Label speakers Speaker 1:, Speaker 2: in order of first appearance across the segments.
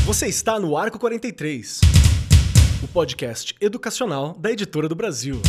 Speaker 1: Você está no Arco 43, o podcast educacional da Editora do Brasil.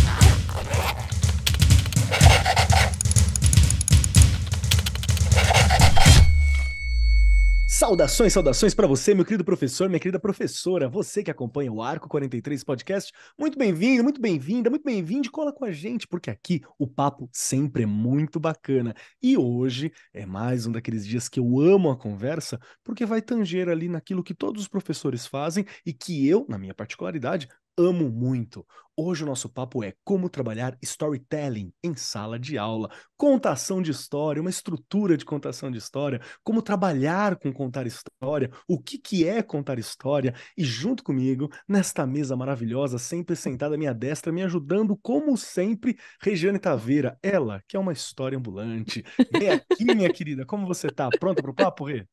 Speaker 1: Saudações para você, meu querido professor, minha querida professora, você que acompanha o Arco 43 Podcast. Muito bem-vindo, muito bem-vinda, muito bem-vindo, cola com a gente, porque aqui o papo sempre é muito bacana. E hoje é mais um daqueles dias que eu amo a conversa, porque vai tanger ali naquilo que todos os professores fazem e que eu, na minha particularidade, amo muito. Hoje o nosso papo é como trabalhar storytelling em sala de aula, contação de história, uma estrutura de contação de história, como trabalhar com contar história, o que é contar história, e junto comigo, nesta mesa maravilhosa, sempre sentada à minha destra, me ajudando, como sempre, Regiane Taveira, ela, que é uma história ambulante. Vem aqui, minha querida, como você tá? Pronta pro papo, Rê?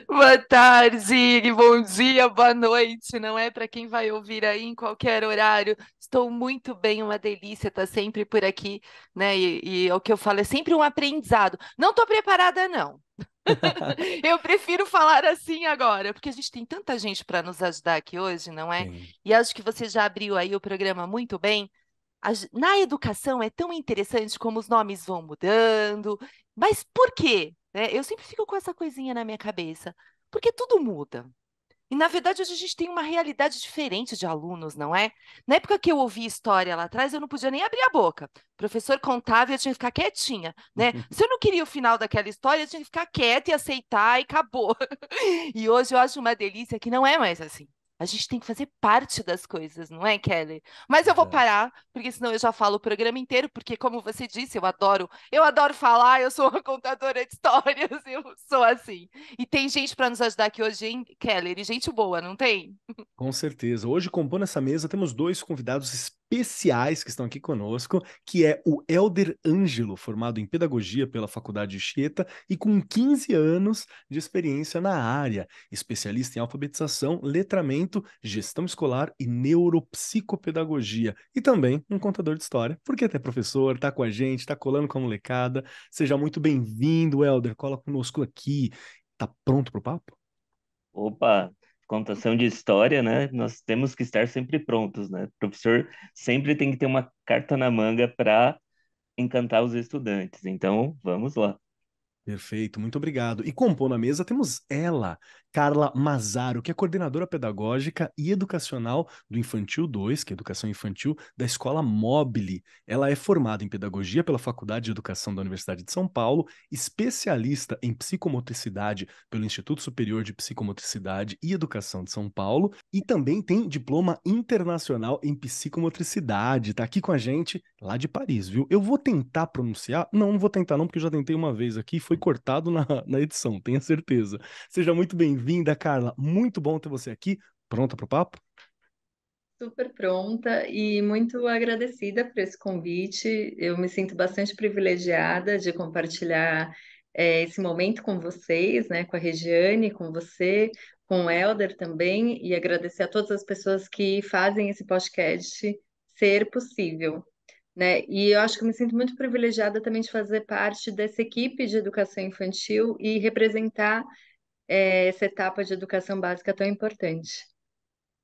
Speaker 2: Boa tarde, Zig, bom dia, boa noite, não é para quem vai ouvir aí em qualquer horário. Estou muito bem, uma delícia estar sempre por aqui, né? E o que eu falo é sempre um aprendizado. Não estou preparada, não. Eu prefiro falar assim agora, porque a gente tem tanta gente para nos ajudar aqui hoje, não é?
Speaker 1: Tem.
Speaker 2: E acho que você já abriu aí o programa muito bem. Na educação é tão interessante como os nomes vão mudando, mas por quê? Né? Eu sempre fico com essa coisinha na minha cabeça, porque tudo muda. E, na verdade, hoje a gente tem uma realidade diferente de alunos, não é? Na época que eu ouvi história lá atrás, eu não podia nem abrir a boca. O professor contava e eu tinha que ficar quietinha, né? Se eu não queria o final daquela história, eu tinha que ficar quieta e aceitar e acabou. E hoje eu acho uma delícia que não é mais assim. A gente tem que fazer parte das coisas, não é, Kelly? Mas eu vou
Speaker 1: Verdade.
Speaker 2: parar, porque senão eu já falo o programa inteiro, porque como você disse, eu adoro falar, eu sou uma contadora de histórias, eu sou assim. E tem gente para nos ajudar aqui hoje, hein, Kelly? E gente boa, não tem?
Speaker 1: Com certeza. Hoje, compondo essa mesa, temos dois convidados especiais que estão aqui conosco, que é o Elder Ângelo, formado em Pedagogia pela Faculdade Anchieta e com 15 anos de experiência na área, especialista em alfabetização, letramento, gestão escolar e neuropsicopedagogia. E também um contador de história, porque até professor, tá com a gente, tá colando com a molecada. Seja muito bem-vindo, Elder. Cola conosco aqui. Tá pronto pro papo?
Speaker 3: Opa, contação de história, né? Nós temos que estar sempre prontos, né? O professor sempre tem que ter uma carta na manga para encantar os estudantes. Então, vamos lá.
Speaker 1: Perfeito, muito obrigado. E compor na mesa temos ela, Carla Mazaro, que é coordenadora pedagógica e educacional do Infantil 2, que é Educação Infantil, da Escola Móbile. Ela é formada em Pedagogia pela Faculdade de Educação da Universidade de São Paulo, especialista em psicomotricidade pelo Instituto Superior de Psicomotricidade e Educação de São Paulo, e também tem diploma internacional em psicomotricidade. Está aqui com a gente lá de Paris, viu? Eu vou tentar pronunciar, não vou tentar não, porque eu já tentei uma vez aqui, foi cortado na edição, tenha certeza. Seja muito bem-vinda, Carla. Muito bom ter você aqui. Pronta para o papo?
Speaker 4: Super pronta e muito agradecida por esse convite. Eu me sinto bastante privilegiada de compartilhar esse momento com vocês, né, com a Regiane, com você, com o Elder também, e agradecer a todas as pessoas que fazem esse podcast ser possível, né? E eu acho que eu me sinto muito privilegiada também de fazer parte dessa equipe de educação infantil e representar essa etapa de educação básica tão importante.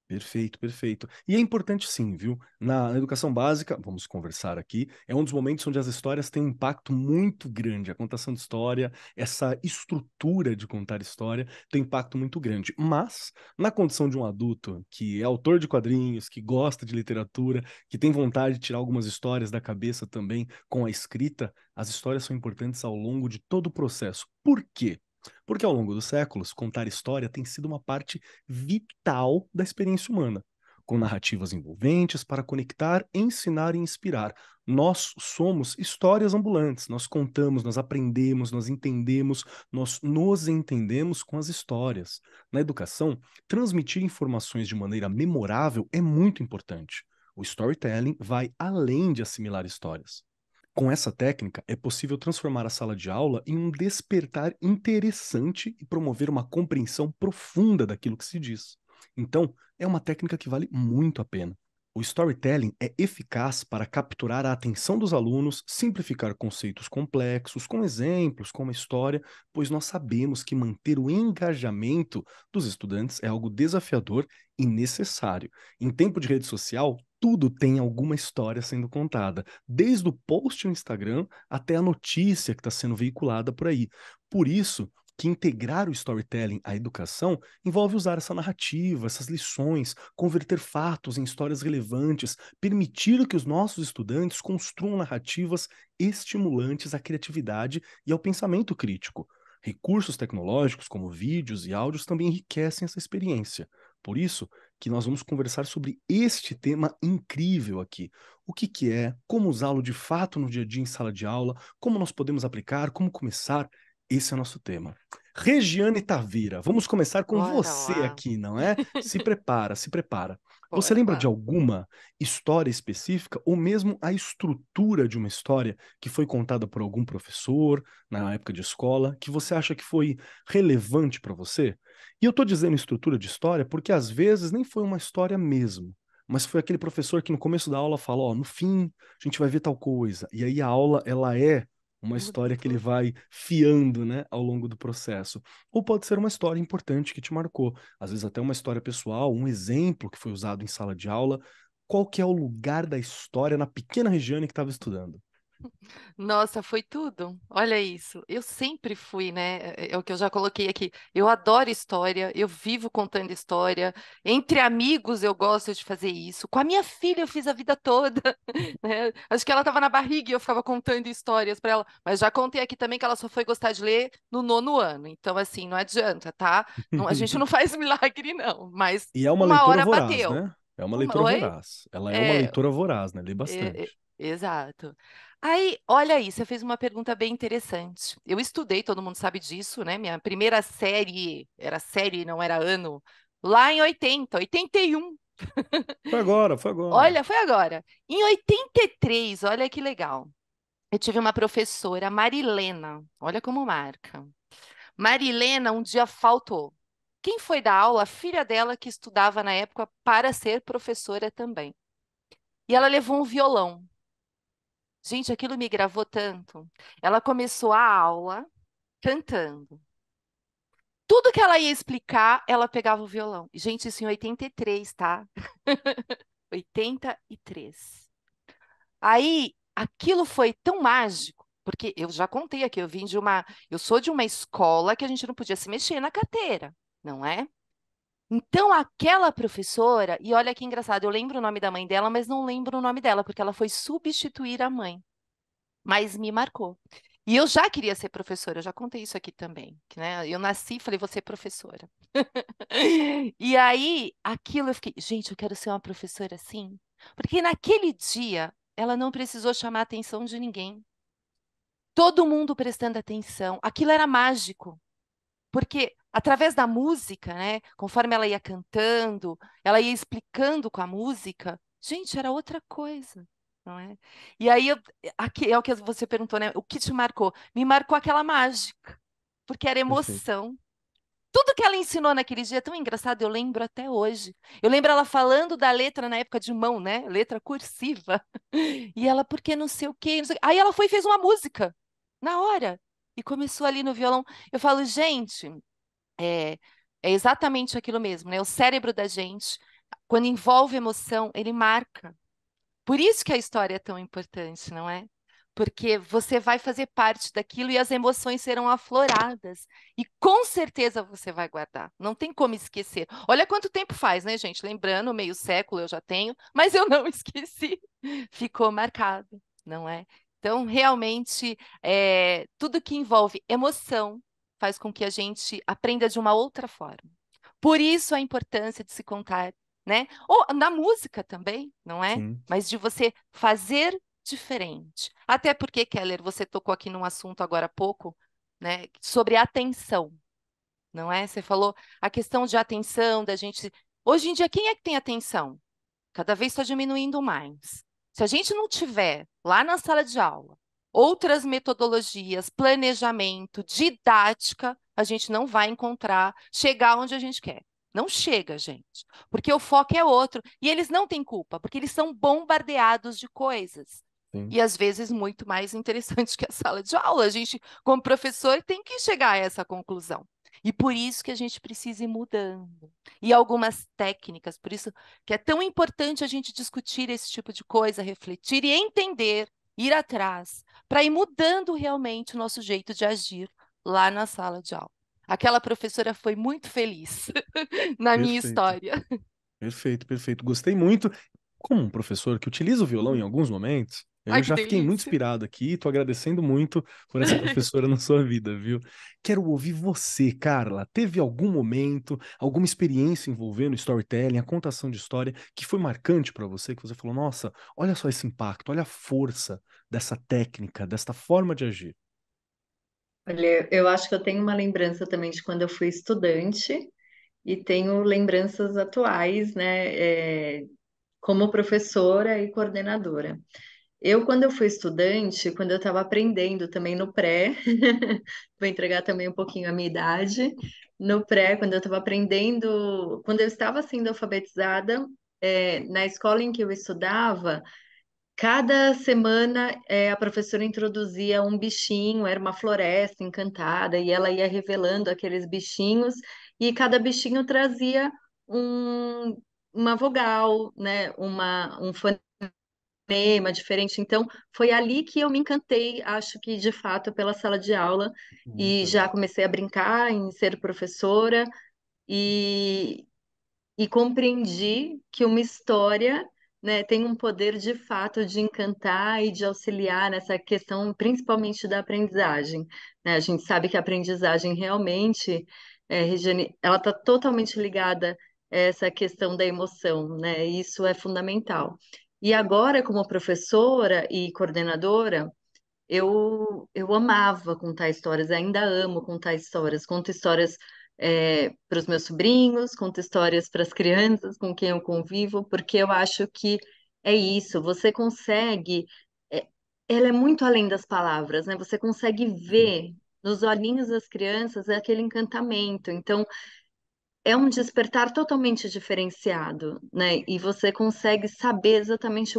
Speaker 1: Perfeito, perfeito. E é importante sim, viu? Na educação básica, vamos conversar aqui, é um dos momentos onde as histórias têm um impacto muito grande. A contação de história, essa estrutura de contar história tem um impacto muito grande. Mas, na condição de um adulto que é autor de quadrinhos, que gosta de literatura, que tem vontade de tirar algumas histórias da cabeça também com a escrita, as histórias são importantes ao longo de todo o processo. Por quê? Porque ao longo dos séculos, contar história tem sido uma parte vital da experiência humana, com narrativas envolventes para conectar, ensinar e inspirar. Nós somos histórias ambulantes, nós contamos, nós aprendemos, nós entendemos, nós nos entendemos com as histórias. Na educação, transmitir informações de maneira memorável é muito importante. O storytelling vai além de assimilar histórias. Com essa técnica, é possível transformar a sala de aula em um despertar interessante e promover uma compreensão profunda daquilo que se diz. Então, é uma técnica que vale muito a pena. O storytelling é eficaz para capturar a atenção dos alunos, simplificar conceitos complexos, com exemplos, com uma história, pois nós sabemos que manter o engajamento dos estudantes é algo desafiador e necessário. Em tempo de rede social, tudo tem alguma história sendo contada, desde o post no Instagram até a notícia que está sendo veiculada por aí. Por isso, que integrar o storytelling à educação envolve usar essa narrativa, essas lições, converter fatos em histórias relevantes, permitir que os nossos estudantes construam narrativas estimulantes à criatividade e ao pensamento crítico. Recursos tecnológicos, como vídeos e áudios, também enriquecem essa experiência. Por isso que nós vamos conversar sobre este tema incrível aqui. O que que é, como usá-lo de fato no dia a dia em sala de aula, como nós podemos aplicar, como começar. Esse é o nosso tema. Regiane Taveira, vamos começar com
Speaker 2: Bora
Speaker 1: você
Speaker 2: lá.
Speaker 1: aqui, não é? Se prepara, se prepara. Você
Speaker 2: Bora
Speaker 1: lembra de
Speaker 2: lá.
Speaker 1: alguma história específica ou mesmo a estrutura de uma história que foi contada por algum professor na época de escola que você acha que foi relevante para você? E eu estou dizendo estrutura de história porque às vezes nem foi uma história mesmo, mas foi aquele professor que no começo da aula fala, ó, no fim a gente vai ver tal coisa. E aí a aula, ela é uma
Speaker 2: Muda
Speaker 1: história que ele
Speaker 2: tudo.
Speaker 1: vai fiando, né, ao longo do processo. Ou pode ser uma história importante que te marcou, às vezes até uma história pessoal, um exemplo que foi usado em sala de aula. Qual que é o lugar da história na pequena Regiane que estava estudando?
Speaker 2: Nossa, foi tudo. Olha isso. Eu sempre fui, né? É o que eu já coloquei aqui. Eu adoro história, eu vivo contando história. Entre amigos, eu gosto de fazer isso. Com a minha filha, eu fiz a vida toda, né? Acho que ela estava na barriga e eu ficava contando histórias para ela. Mas já contei aqui também que ela só foi gostar de ler no 9º ano. Então, assim, não adianta, tá? A gente não faz milagre, não. Mas
Speaker 1: E é uma
Speaker 2: uma
Speaker 1: leitora
Speaker 2: hora
Speaker 1: voraz,
Speaker 2: bateu.
Speaker 1: né? É uma leitora
Speaker 2: Oi?
Speaker 1: voraz. Ela é uma
Speaker 2: É,
Speaker 1: leitora voraz, né? Lê
Speaker 2: é,
Speaker 1: bastante.
Speaker 2: exato. Aí, olha aí, você fez uma pergunta bem interessante. Eu estudei, todo mundo sabe disso, né? Minha primeira série, era série, não era ano, lá em 81.
Speaker 1: Foi agora, foi agora.
Speaker 2: Olha, foi agora. Em 83, olha que legal. Eu tive uma professora, Marilena, olha como marca. Marilena um dia faltou. Quem foi dar aula? A filha dela que estudava na época para ser professora também. E ela levou um violão. Gente, aquilo me gravou tanto. Ela começou a aula cantando. Tudo que ela ia explicar, ela pegava o violão. Gente, isso em 83, tá? 83. Aí, aquilo foi tão mágico, porque eu já contei aqui, eu sou de uma escola que a gente não podia se mexer na carteira, não é? Então, aquela professora, e olha que engraçado, eu lembro o nome da mãe dela, mas não lembro o nome dela, porque ela foi substituir a mãe. Mas me marcou. E eu já queria ser professora, eu já contei isso aqui também, né? Eu nasci e falei, vou ser professora. E aí, aquilo eu fiquei, gente, eu quero ser uma professora assim. Porque naquele dia, ela não precisou chamar a atenção de ninguém. Todo mundo prestando atenção. Aquilo era mágico. Porque através da música, né, conforme ela ia cantando, ela ia explicando com a música, gente, era outra coisa, não é? E aí, aqui é o que você perguntou, né? O que te marcou? Me marcou aquela mágica, porque era
Speaker 1: Perfeito.
Speaker 2: emoção. Tudo que ela ensinou naquele dia é tão engraçado, eu lembro até hoje. Eu lembro ela falando da letra na época de mão, né? Letra cursiva. E ela, porque não sei o quê, não sei o quê. Aí ela foi e fez uma música, na hora. E começou ali no violão. Eu falo, gente, é, é exatamente aquilo mesmo, né? O cérebro da gente, quando envolve emoção, ele marca. Por isso que a história é tão importante, não é? Porque você vai fazer parte daquilo e as emoções serão afloradas. E com certeza você vai guardar. Não tem como esquecer. Olha quanto tempo faz, né, gente? Lembrando, meio século eu já tenho, mas eu não esqueci. Ficou marcado, não é? Então, realmente, tudo que envolve emoção faz com que a gente aprenda de uma outra forma. Por isso a importância de se contar, né? Ou na música também, não é?
Speaker 1: Sim.
Speaker 2: Mas de você fazer diferente. Até porque, Keller, você tocou aqui num assunto agora há pouco, né, sobre atenção, não é? Você falou a questão de atenção, da gente. Hoje em dia, quem é que tem atenção? Cada vez está diminuindo mais. Se a gente não tiver lá na sala de aula outras metodologias, planejamento, didática, a gente não vai encontrar, chegar onde a gente quer. Não chega, gente, porque o foco é outro. E eles não têm culpa, porque eles são bombardeados de coisas.
Speaker 1: Sim,
Speaker 2: E às vezes muito mais interessantes que a sala de aula. A gente, como professor, tem que chegar a essa conclusão. E por isso que a gente precisa ir mudando. E algumas técnicas, por isso que é tão importante a gente discutir esse tipo de coisa, refletir e entender, ir atrás, para ir mudando realmente o nosso jeito de agir lá na sala de aula. Aquela professora foi muito feliz na minha
Speaker 1: perfeito.
Speaker 2: história.
Speaker 1: Perfeito, perfeito. Gostei muito. Como um professor que utiliza o violão em alguns momentos, eu
Speaker 2: Ai, que
Speaker 1: já fiquei muito
Speaker 2: delícia.
Speaker 1: inspirado aqui e tô agradecendo muito por essa professora na sua vida, viu? Quero ouvir você, Carla. Teve algum momento, alguma experiência envolvendo storytelling, a contação de história, que foi marcante para você, que você falou, nossa, olha só esse impacto, olha a força dessa técnica, desta forma de agir.
Speaker 4: Olha, eu acho que eu tenho uma lembrança também de quando eu fui estudante e tenho lembranças atuais, né, como professora e coordenadora. Quando eu fui estudante, quando eu estava aprendendo também no pré, vou entregar também um pouquinho a minha idade, no pré, quando eu estava aprendendo, quando eu estava sendo alfabetizada, na escola em que eu estudava, cada semana a professora introduzia um bichinho, era uma floresta encantada, e ela ia revelando aqueles bichinhos, e cada bichinho trazia um, uma vogal, né, um fonema diferente. Então, foi ali que eu me encantei, acho que de fato, pela sala de aula,
Speaker 1: Muito
Speaker 4: e já
Speaker 1: legal.
Speaker 4: comecei a brincar em ser professora, e, e compreendi que uma história, né, tem um poder de fato de encantar e de auxiliar nessa questão, principalmente da aprendizagem, né? A gente sabe que a aprendizagem realmente, Regiane, ela está totalmente ligada a essa questão da emoção, né? Isso é fundamental. E agora, como professora e coordenadora, eu amava contar histórias, ainda amo contar histórias. Conto histórias para os meus sobrinhos, conto histórias para as crianças com quem eu convivo, porque eu acho que é isso, você consegue. é, Ela é muito além das palavras, né? Você consegue
Speaker 1: Sim.
Speaker 4: ver nos olhinhos das crianças aquele encantamento. Então, é um despertar totalmente diferenciado, né? E você consegue saber exatamente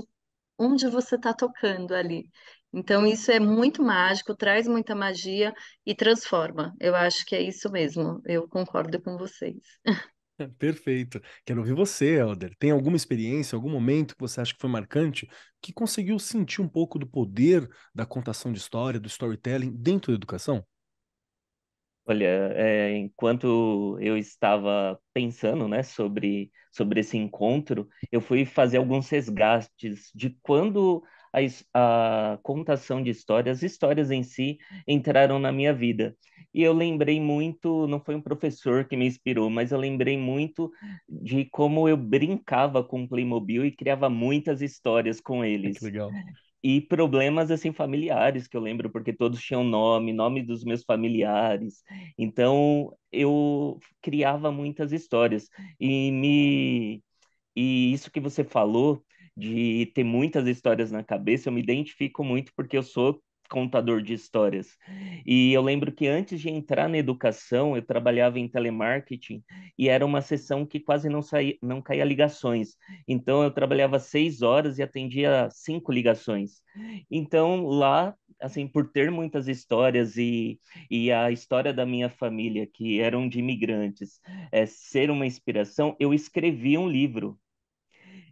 Speaker 4: onde você está tocando ali. Então, isso é muito mágico, traz muita magia e transforma. Eu acho que é isso mesmo. Eu concordo com vocês.
Speaker 1: Perfeito. Quero ouvir você, Helder. Tem alguma experiência, algum momento que você acha que foi marcante, que conseguiu sentir um pouco do poder da contação de história, do storytelling dentro da educação?
Speaker 3: Olha, enquanto eu estava pensando, né, sobre esse encontro, eu fui fazer alguns resgates de quando a contação de histórias, as histórias em si, entraram na minha vida. E eu lembrei muito, não foi um professor que me inspirou, mas eu lembrei muito de como eu brincava com Playmobil e criava muitas histórias com
Speaker 1: Que
Speaker 3: eles.
Speaker 1: legal.
Speaker 3: E problemas assim familiares que eu lembro porque todos tinham nome dos meus familiares. Então eu criava muitas histórias e isso que você falou de ter muitas histórias na cabeça, eu me identifico muito porque eu sou contador de histórias. E eu lembro que antes de entrar na educação, eu trabalhava em telemarketing e era uma sessão que quase não caía ligações. Então eu trabalhava 6 horas e atendia 5 ligações. Então lá, assim, por ter muitas histórias e a história da minha família, que eram de imigrantes, ser uma inspiração, eu escrevi um livro.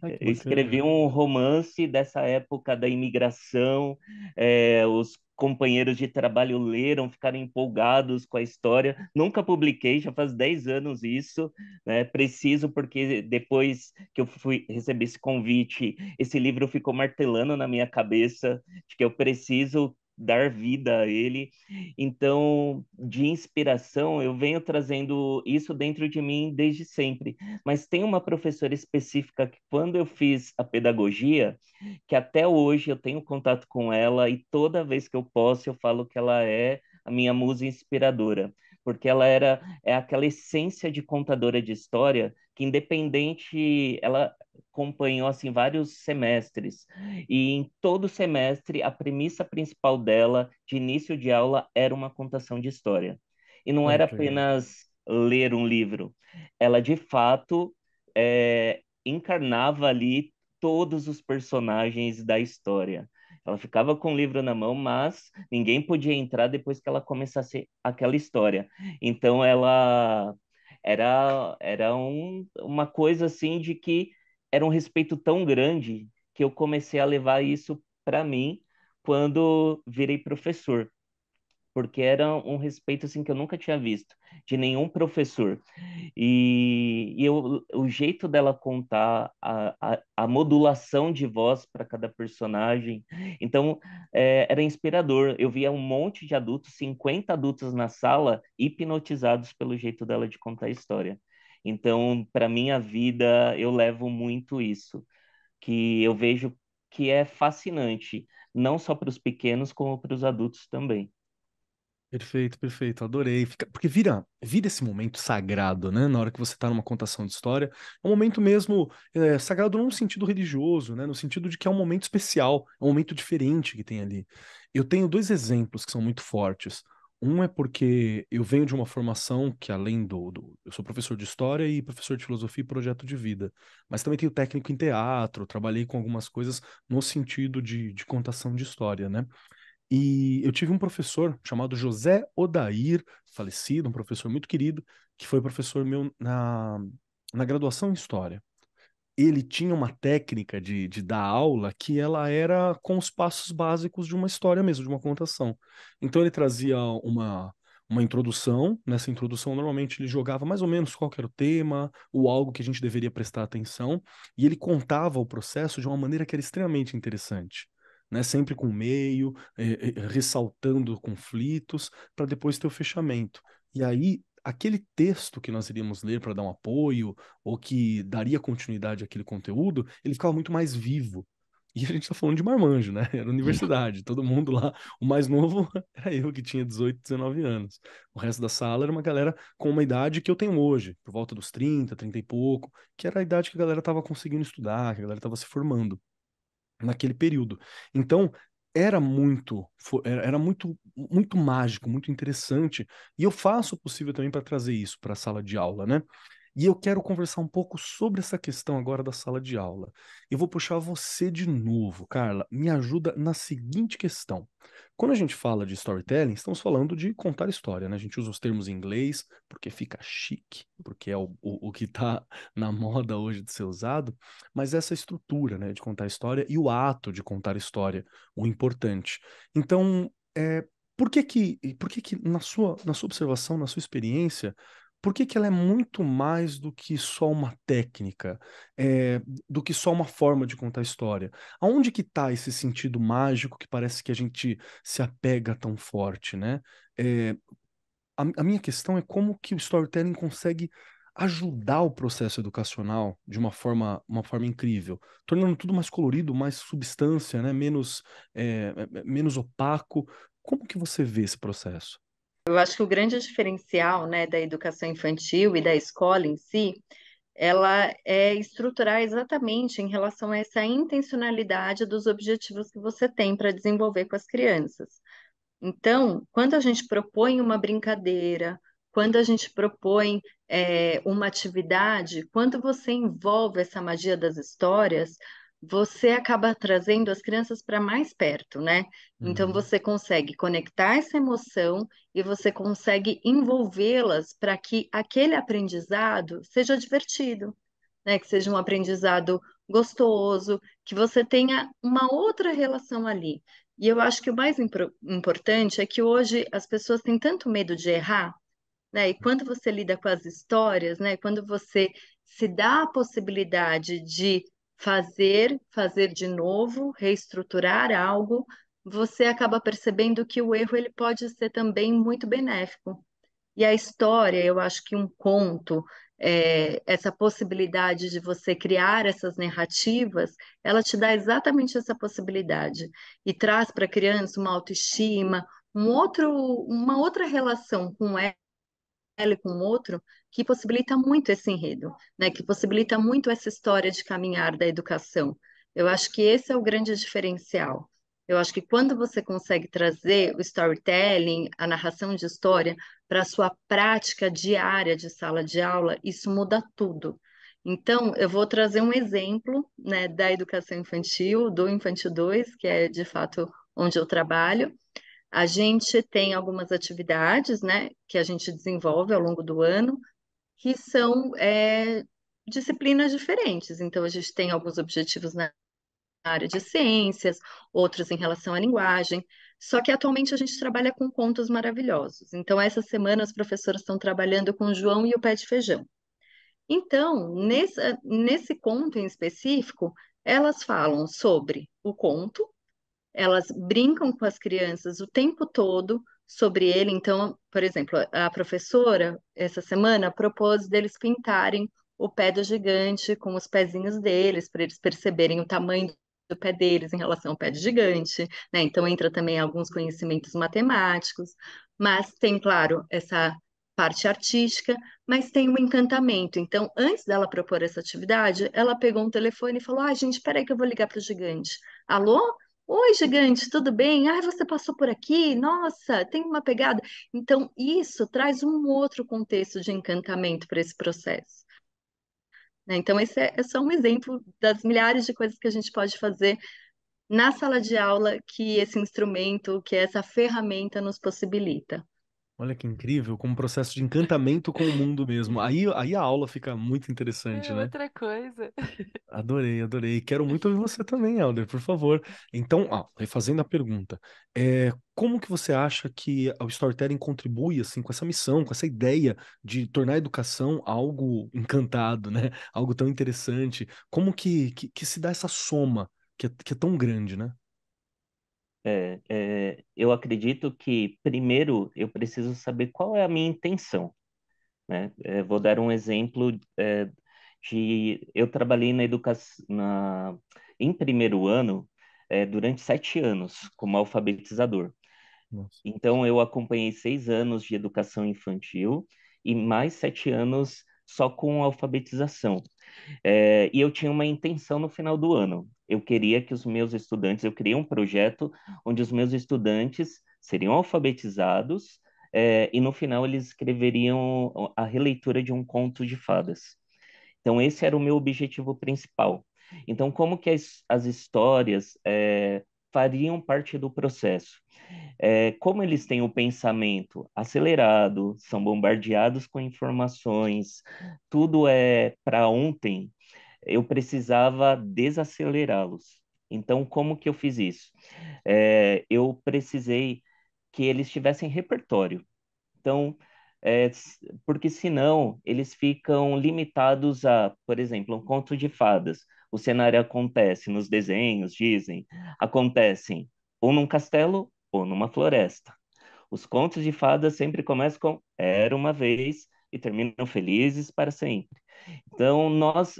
Speaker 1: Ai, que
Speaker 3: Eu
Speaker 1: bacana.
Speaker 3: escrevi um romance dessa época da imigração. Os companheiros de trabalho leram, ficaram empolgados com a história. Nunca publiquei, já faz 10 anos isso, né? Preciso, porque depois que eu fui receber esse convite, esse livro ficou martelando na minha cabeça de que eu preciso dar vida a ele. Então, de inspiração, eu venho trazendo isso dentro de mim desde sempre, mas tem uma professora específica que, quando eu fiz a pedagogia, que até hoje eu tenho contato com ela e toda vez que eu posso eu falo que ela é a minha musa inspiradora, porque é aquela essência de contadora de história que, independente, ela acompanhou assim vários semestres e em todo semestre a premissa principal dela de início de aula era uma contação de história. E não
Speaker 1: Ai,
Speaker 3: era
Speaker 1: que legal.
Speaker 3: apenas ler um livro. Ela, de fato, encarnava ali todos os personagens da história. Ela ficava com o livro na mão, mas ninguém podia entrar depois que ela começasse aquela história. Então, ela uma coisa assim de que era um respeito tão grande que eu comecei a levar isso para mim quando virei professor, porque era um respeito assim que eu nunca tinha visto de nenhum professor. O jeito dela contar, a modulação de voz para cada personagem, então era inspirador. Eu via um monte de adultos, 50 adultos na sala, hipnotizados pelo jeito dela de contar a história. Então, para minha vida, eu levo muito isso, que eu vejo que é fascinante, não só para os pequenos, como para os adultos também.
Speaker 1: Perfeito, perfeito, adorei. Porque vira esse momento sagrado, né? Na hora que você está numa contação de história, é um momento mesmo sagrado não no sentido religioso, né? No sentido de que é um momento especial, é um momento diferente que tem ali. Eu tenho dois exemplos que são muito fortes. Um é porque eu venho de uma formação que, além eu sou professor de história e professor de filosofia e projeto de vida, mas também tenho técnico em teatro, trabalhei com algumas coisas no sentido de contação de história, né? E eu tive um professor chamado José Odair, falecido, um professor muito querido, que foi professor meu na graduação em História. Ele tinha uma técnica de dar aula que ela era com os passos básicos de uma história mesmo, de uma contação. Então ele trazia uma introdução, nessa introdução normalmente ele jogava mais ou menos qual que era o tema, ou algo que a gente deveria prestar atenção, e ele contava o processo de uma maneira que era extremamente interessante. Né, sempre com meio, ressaltando conflitos, para depois ter o fechamento. E aí, aquele texto que nós iríamos ler para dar um apoio, ou que daria continuidade àquele conteúdo, ele ficava muito mais vivo. E a gente está falando de marmanjo, né? Era universidade, todo mundo lá. O mais novo era eu, que tinha 18, 19 anos. O resto da sala era uma galera com uma idade que eu tenho hoje, por volta dos 30, 30 e pouco, que era a idade que a galera estava conseguindo estudar, que a galera estava se formando naquele período. Então, era muito, muito mágico, muito interessante, e eu faço o possível também para trazer isso para a sala de aula, né? E eu quero conversar um pouco sobre essa questão agora da sala de aula. Eu vou puxar você de novo, Carla. Me ajuda na seguinte questão. Quando a gente fala de storytelling, estamos falando de contar história, né? A gente usa os termos em inglês porque fica chique, porque é o que está na moda hoje de ser usado, mas essa estrutura, né, de contar história e o ato de contar história, o importante. Então, por que que na sua observação, na sua experiência, por que que ela é muito mais do que só uma técnica, do que só uma forma de contar história? Aonde que está esse sentido mágico que parece que a gente se apega tão forte, né? É, a minha questão é como que o storytelling consegue ajudar o processo educacional de uma forma incrível, tornando tudo mais colorido, mais substância, né? Menos opaco. Como que você vê esse processo?
Speaker 4: Eu acho que o grande diferencial, né, da educação infantil e da escola em si, ela é estruturar exatamente em relação a essa intencionalidade dos objetivos que você tem para desenvolver com as crianças. Então, quando a gente propõe uma brincadeira, quando a gente propõe uma atividade, quando você envolve essa magia das histórias, você acaba trazendo as crianças para mais perto, né? Então,
Speaker 1: Uhum.
Speaker 4: você consegue conectar essa emoção e você consegue envolvê-las para que aquele aprendizado seja divertido, né? Que seja um aprendizado gostoso, que você tenha uma outra relação ali. E eu acho que o mais importante é que hoje as pessoas têm tanto medo de errar, né? E quando você lida com as histórias, né? Quando você se dá a possibilidade de fazer de novo, reestruturar algo, você acaba percebendo que o erro ele pode ser também muito benéfico. E a história, eu acho que um conto, essa possibilidade de você criar essas narrativas, ela te dá exatamente essa possibilidade e traz para a criança uma autoestima, uma outra relação com ela e com o outro, que possibilita muito esse enredo, né? Que possibilita muito essa história de caminhar da educação. Eu acho que esse é o grande diferencial. Eu acho que quando você consegue trazer o storytelling, a narração de história, para a sua prática diária de sala de aula, isso muda tudo. Então, eu vou trazer um exemplo, né, da educação infantil, do Infantil 2, que é de fato onde eu trabalho. A gente tem algumas atividades, né, que a gente desenvolve ao longo do ano, que são disciplinas diferentes. Então, a gente tem alguns objetivos na área de ciências, outros em relação à linguagem. Só que atualmente a gente trabalha com contos maravilhosos. Então, essa semana as professoras estão trabalhando com João e o Pé de Feijão. Então, nesse conto em específico, elas falam sobre o conto, elas brincam com as crianças o tempo todo sobre ele. Então, por exemplo, a professora, essa semana, propôs deles pintarem o pé do gigante com os pezinhos deles, para eles perceberem o tamanho do pé deles em relação ao pé do gigante, né? Então, entra também alguns conhecimentos matemáticos, mas tem, claro, essa parte artística, mas tem o encantamento. Então, antes dela propor essa atividade, ela pegou um telefone e falou: Ah, gente, peraí que eu vou ligar para o gigante. Alô? Oi, gigante, tudo bem? Ah, você passou por aqui? Nossa, tem uma pegada. Então, isso traz um outro contexto de encantamento para esse processo, né? Então, esse é só um exemplo das milhares de coisas que a gente pode fazer na sala de aula que esse instrumento, que essa ferramenta nos possibilita.
Speaker 1: Olha que incrível, como um processo de encantamento com o mundo mesmo. Aí a aula fica muito interessante,
Speaker 2: É
Speaker 1: né?
Speaker 2: outra coisa.
Speaker 1: Adorei, adorei. Quero muito ouvir você também, Helder, por favor. Então, refazendo a pergunta, como que você acha que o storytelling contribui assim com essa missão, com essa ideia de tornar a educação algo encantado, né? Algo tão interessante? Como que se dá essa soma que é tão grande, né?
Speaker 3: Eu acredito que, primeiro, eu preciso saber qual é a minha intenção, né? Vou dar um exemplo, de... Eu trabalhei na educação, em primeiro ano, durante 7 anos, como alfabetizador.
Speaker 1: Nossa.
Speaker 3: Então, eu acompanhei 6 anos de educação infantil e mais 7 anos só com alfabetização. E eu tinha uma intenção no final do ano. Eu queria que os meus estudantes, eu criei um projeto onde os meus estudantes seriam alfabetizados, e no final eles escreveriam a releitura de um conto de fadas. Então, esse era o meu objetivo principal. Então, como que as histórias fariam parte do processo? Como eles têm o pensamento acelerado, são bombardeados com informações, tudo é para ontem, eu precisava desacelerá-los. Então, como que eu fiz isso? Eu precisei que eles tivessem repertório. Então, porque senão eles ficam limitados a, por exemplo, um conto de fadas. O cenário acontece nos desenhos, dizem, acontecem ou num castelo ou numa floresta. Os contos de fadas sempre começam com Era uma vez e terminam felizes para sempre. Então, nós,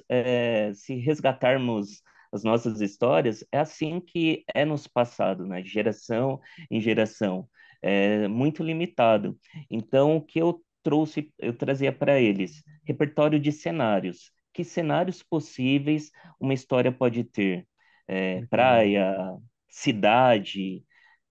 Speaker 3: se resgatarmos as nossas histórias, é assim que é nos passado, né? De geração em geração. É muito limitado. Então, o que eu trouxe, eu trazia para eles repertório de cenários. Que cenários possíveis uma história pode ter?
Speaker 1: Muito legal.
Speaker 3: Praia, cidade,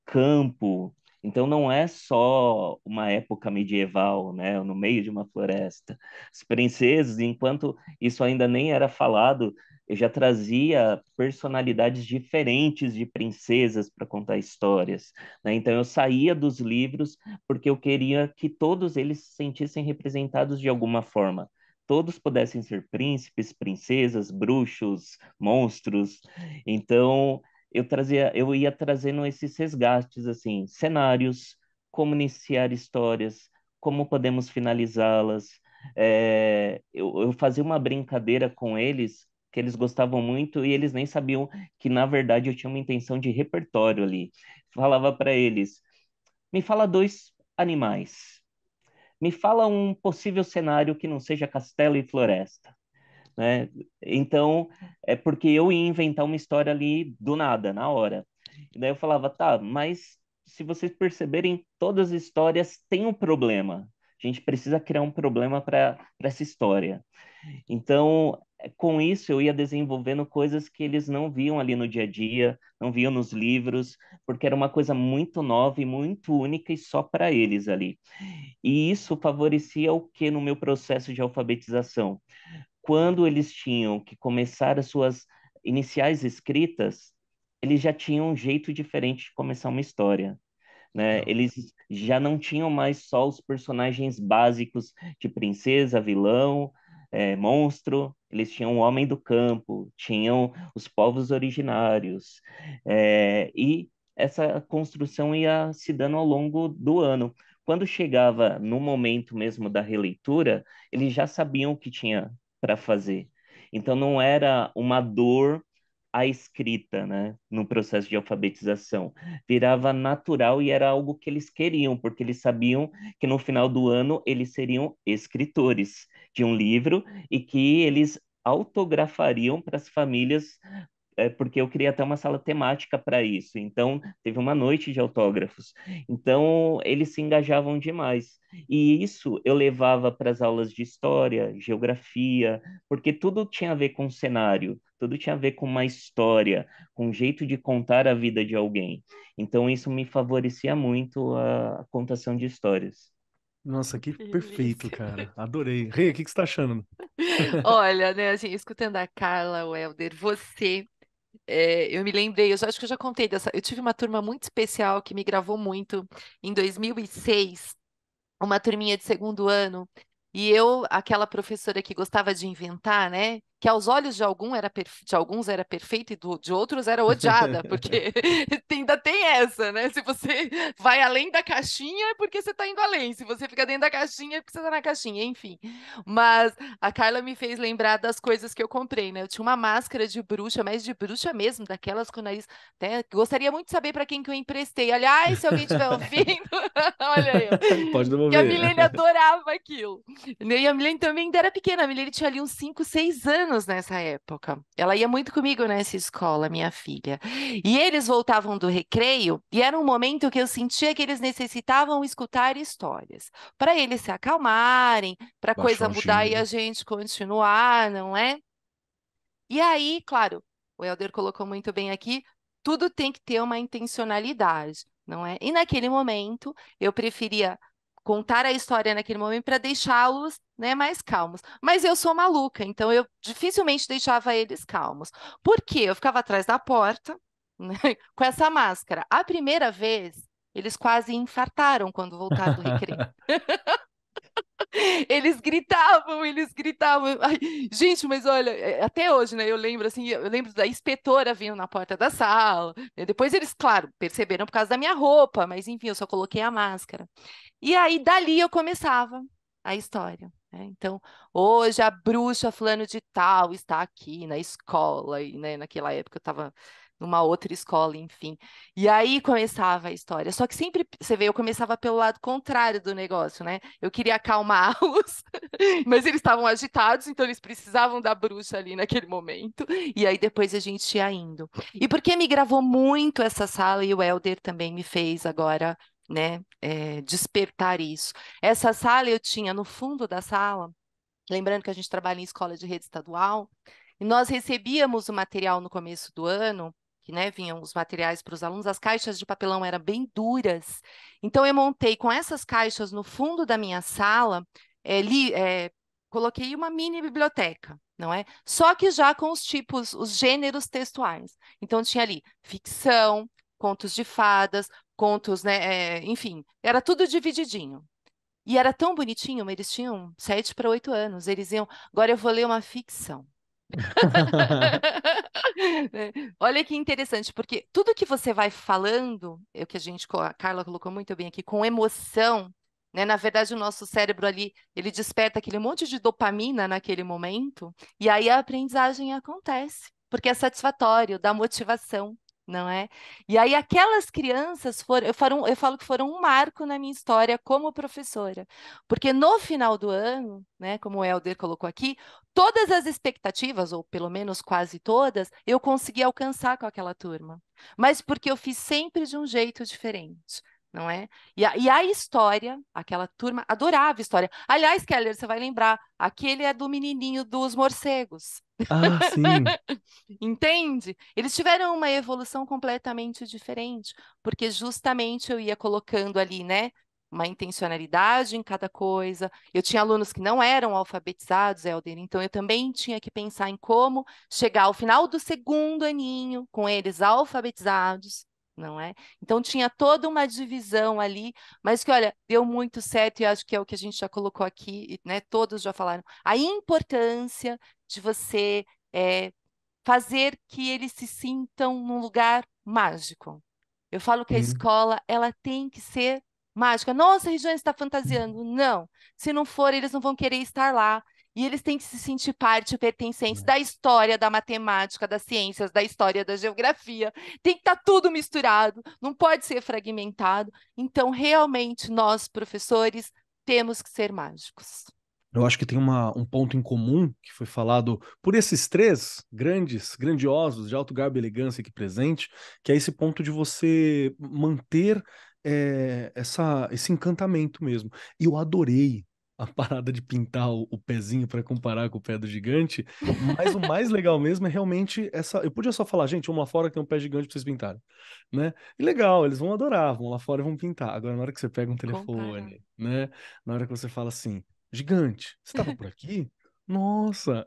Speaker 3: campo. Então não é só uma época medieval, né, no meio de uma floresta. As princesas, enquanto isso ainda nem era falado, eu já trazia personalidades diferentes de princesas para contar histórias, né? Então eu saía dos livros porque eu queria que todos eles se sentissem representados de alguma forma. Todos pudessem ser príncipes, princesas, bruxos, monstros. Então, eu ia trazendo esses resgates, assim, cenários, como iniciar histórias, como podemos finalizá-las. Eu fazia uma brincadeira com eles, que eles gostavam muito, e eles nem sabiam que, na verdade, eu tinha uma intenção de repertório ali. Falava para eles: me fala dois animais, me fala um possível cenário que não seja castelo e floresta, né? Então, é porque eu ia inventar uma história ali do nada, na hora. E daí eu falava, tá, mas se vocês perceberem, todas as histórias têm um problema. A gente precisa criar um problema para essa história. Então, com isso eu ia desenvolvendo coisas que eles não viam ali no dia a dia, não viam nos livros, porque era uma coisa muito nova e muito única e só para eles ali. E isso favorecia o que no meu processo de alfabetização? Quando eles tinham que começar as suas iniciais escritas, eles já tinham um jeito diferente de começar uma história, né?
Speaker 1: Legal.
Speaker 3: Eles já não tinham mais só os personagens básicos de princesa, vilão, monstro. Eles tinham o homem do campo, tinham os povos originários, e essa construção ia se dando ao longo do ano. Quando chegava no momento mesmo da releitura, eles já sabiam o que tinha para fazer. Então não era uma dor a escrita, né, no processo de alfabetização, virava natural e era algo que eles queriam, porque eles sabiam que no final do ano eles seriam escritores de um livro e que eles autografariam para as famílias, porque eu criei até uma sala temática para isso. Então, teve uma noite de autógrafos. Então, eles se engajavam demais. E isso eu levava para as aulas de história, geografia, porque tudo tinha a ver com cenário, tudo tinha a ver com uma história, com um jeito de contar a vida de alguém. Então, isso me favorecia muito a contação de histórias.
Speaker 1: Nossa, que
Speaker 2: Que
Speaker 1: perfeito,
Speaker 2: delícia.
Speaker 1: cara. Adorei. Rei, o que que você tá achando?
Speaker 2: Olha, né, assim, escutando a Carla, o Helder, eu me lembrei, acho que eu já contei dessa, eu tive uma turma muito especial que me gravou muito em 2006, uma turminha de segundo ano, e eu, aquela professora que gostava de inventar, né? Que aos olhos de alguns era perfeita e de outros era odiada, porque ainda tem essa, né? Se você vai além da caixinha é porque você está indo além, se você fica dentro da caixinha é porque você está na caixinha, enfim. Mas a Carla me fez lembrar das coisas que eu comprei, né? Eu tinha uma máscara de bruxa, mas de bruxa mesmo, daquelas com o nariz. Até, gostaria muito de saber para quem que eu emprestei. Aliás, se alguém estiver ouvindo, olha aí, ó.
Speaker 1: Pode
Speaker 2: Que a
Speaker 1: devolver.
Speaker 2: Milene adorava aquilo. E a Milene também ainda era pequena. A Milene tinha ali uns 5, 6 anos nessa época. Ela ia muito comigo nessa escola, minha filha. E eles voltavam do recreio e era um momento que eu sentia que eles necessitavam escutar histórias. Para eles se acalmarem, para a
Speaker 1: Baixou
Speaker 2: coisa
Speaker 1: o
Speaker 2: mudar e a
Speaker 1: giro.
Speaker 2: gente continuar, não é? E aí, claro, o Helder colocou muito bem aqui, tudo tem que ter uma intencionalidade, não é? E naquele momento, eu preferia contar a história naquele momento para deixá-los, né, mais calmos. Mas eu sou maluca, então eu dificilmente deixava eles calmos. Por quê? Eu ficava atrás da porta, né, com essa máscara. A primeira vez, eles quase infartaram quando voltaram do recreio. Eles gritavam, eles gritavam. Ai, gente, mas olha, até hoje, né? Eu lembro assim, eu lembro da inspetora vindo na porta da sala. Né, depois eles, claro, perceberam por causa da minha roupa, mas enfim, eu só coloquei a máscara. E aí dali eu começava a história. Né? Então, hoje a bruxa fulano de tal está aqui na escola e, né, naquela época eu estava numa outra escola, enfim. E aí começava a história. Só que sempre, você vê, eu começava pelo lado contrário do negócio, né? Eu queria acalmá-los, mas eles estavam agitados, então eles precisavam da bruxa ali naquele momento. E aí depois a gente ia indo. E porque me gravou muito essa sala e o Helder também me fez agora, né, despertar isso. Essa sala eu tinha no fundo da sala, lembrando que a gente trabalha em escola de rede estadual, e nós recebíamos o material no começo do ano, que, né, vinham os materiais para os alunos, as caixas de papelão eram bem duras. Então eu montei com essas caixas no fundo da minha sala, coloquei uma mini biblioteca. Não é? Só que já com os tipos, os gêneros textuais. Então tinha ali ficção, contos de fadas, contos, né? Enfim, era tudo divididinho. E era tão bonitinho, mas eles tinham 7 para 8 anos. Eles iam, agora eu vou ler uma ficção. Né? Olha que interessante, porque tudo que você vai falando, é o que a Carla colocou muito bem aqui, com emoção, né? Na verdade, o nosso cérebro ali, ele desperta aquele monte de dopamina naquele momento, e aí a aprendizagem acontece, porque é satisfatório, dá motivação. Não é? E aí aquelas crianças eu falo que foram um marco na minha história como professora, porque no final do ano, né, como o Helder colocou aqui, todas as expectativas, ou pelo menos quase todas, eu consegui alcançar com aquela turma. Mas porque eu fiz sempre de um jeito diferente. não é? E a história, aquela turma adorava história. Aliás, Keller, você vai lembrar, aquele é do menininho dos morcegos.
Speaker 1: Ah, sim.
Speaker 2: Entende? Eles tiveram uma evolução completamente diferente, porque justamente eu ia colocando ali, né, uma intencionalidade em cada coisa. Eu tinha alunos que não eram alfabetizados, Helder, então eu também tinha que pensar em como chegar ao final do segundo aninho com eles alfabetizados, não é? Então tinha toda uma divisão ali, mas que, olha, deu muito certo e acho que é o que a gente já colocou aqui, né? Todos já falaram. A importância de você fazer que eles se sintam num lugar mágico. Eu falo que a
Speaker 1: Sim.
Speaker 2: escola, ela tem que ser mágica. Nossa, a Regiane está fantasiando. Não. Se não for, eles não vão querer estar lá. E eles têm que se sentir parte, pertencentes da história, da matemática, das ciências, da história, da geografia. Tem que estar tudo misturado, não pode ser fragmentado. Então, realmente, nós, professores, temos que ser mágicos.
Speaker 1: Eu acho que tem um ponto em comum que foi falado por esses três grandiosos, de alto garbo e elegância aqui presente, que é esse ponto de você manter esse encantamento mesmo. E eu adorei a parada de pintar o pezinho para comparar com o pé do gigante, mas o mais legal mesmo é realmente essa. Eu podia só falar, gente, vamos lá fora que tem um pé gigante para vocês pintarem, né? E legal, eles vão adorar, vão lá fora e vão pintar. Agora, na hora que você pega um
Speaker 2: Comparar.
Speaker 1: telefone, né? Na hora que você fala assim. Gigante, você estava por aqui? Nossa!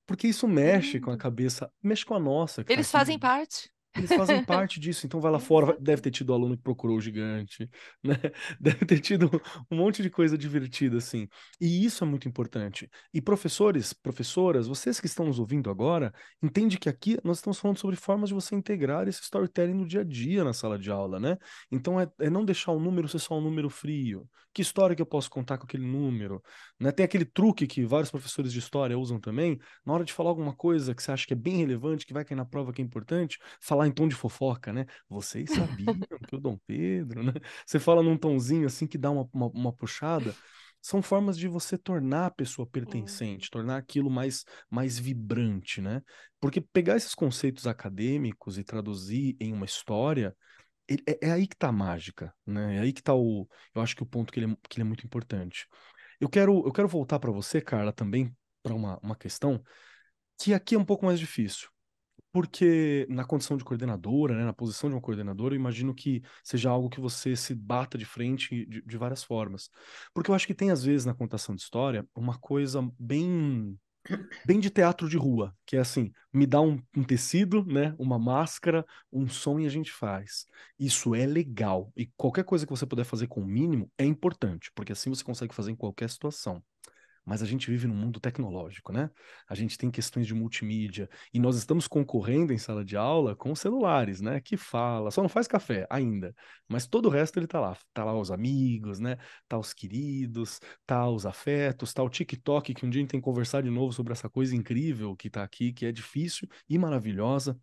Speaker 1: Porque isso mexe com a
Speaker 2: Lindo.
Speaker 1: cabeça, mexe com a nossa que está
Speaker 2: Eles
Speaker 1: aqui.
Speaker 2: fazem parte.
Speaker 1: Eles fazem parte disso, então vai lá fora, deve ter
Speaker 2: Exatamente.
Speaker 1: tido aluno que procurou o gigante, né? Deve ter tido um monte de coisa divertida, assim. E isso é muito importante. E professores, professoras, vocês que estão nos ouvindo agora, entende que aqui nós estamos falando sobre formas de você integrar esse storytelling no dia a dia na sala de aula, né? Então é não deixar o número ser só um número frio. Que história que eu posso contar com aquele número? Né? Tem aquele truque que vários professores de história usam também, na hora de falar alguma coisa que você acha que é bem relevante, que vai cair na prova, que é importante, falar em tom de fofoca, né? Vocês sabiam que o Dom Pedro, né? Você fala num tomzinho assim que dá uma puxada. São formas de você tornar a pessoa
Speaker 2: Sim.
Speaker 1: pertencente, tornar aquilo mais vibrante, né? Porque pegar esses conceitos acadêmicos e traduzir em uma história, é aí que tá a mágica, né? É aí que tá eu acho que o ponto que ele é muito importante. Eu quero voltar para você, Carla, também para uma questão que aqui é um pouco mais difícil. Porque na condição de coordenadora, né, na posição de uma coordenadora, eu imagino que seja algo que você se bata de frente de várias formas. Porque eu acho que tem, às vezes, na contação de história, uma coisa bem de teatro de rua, que é assim, me dá um tecido, né, uma máscara, um som e a gente faz. Isso é legal. E qualquer coisa que você puder fazer com o mínimo é importante, porque assim você consegue fazer em qualquer situação. Mas a gente vive num mundo tecnológico, né? A gente tem questões de multimídia e nós estamos concorrendo em sala de aula com celulares, né? Que fala, só não faz café ainda, mas todo o resto ele tá lá. Tá lá os amigos, né? Tá os queridos, tá os afetos, tá o TikTok, que um dia a gente tem que conversar de novo sobre essa coisa incrível que tá aqui, que é difícil e maravilhosa.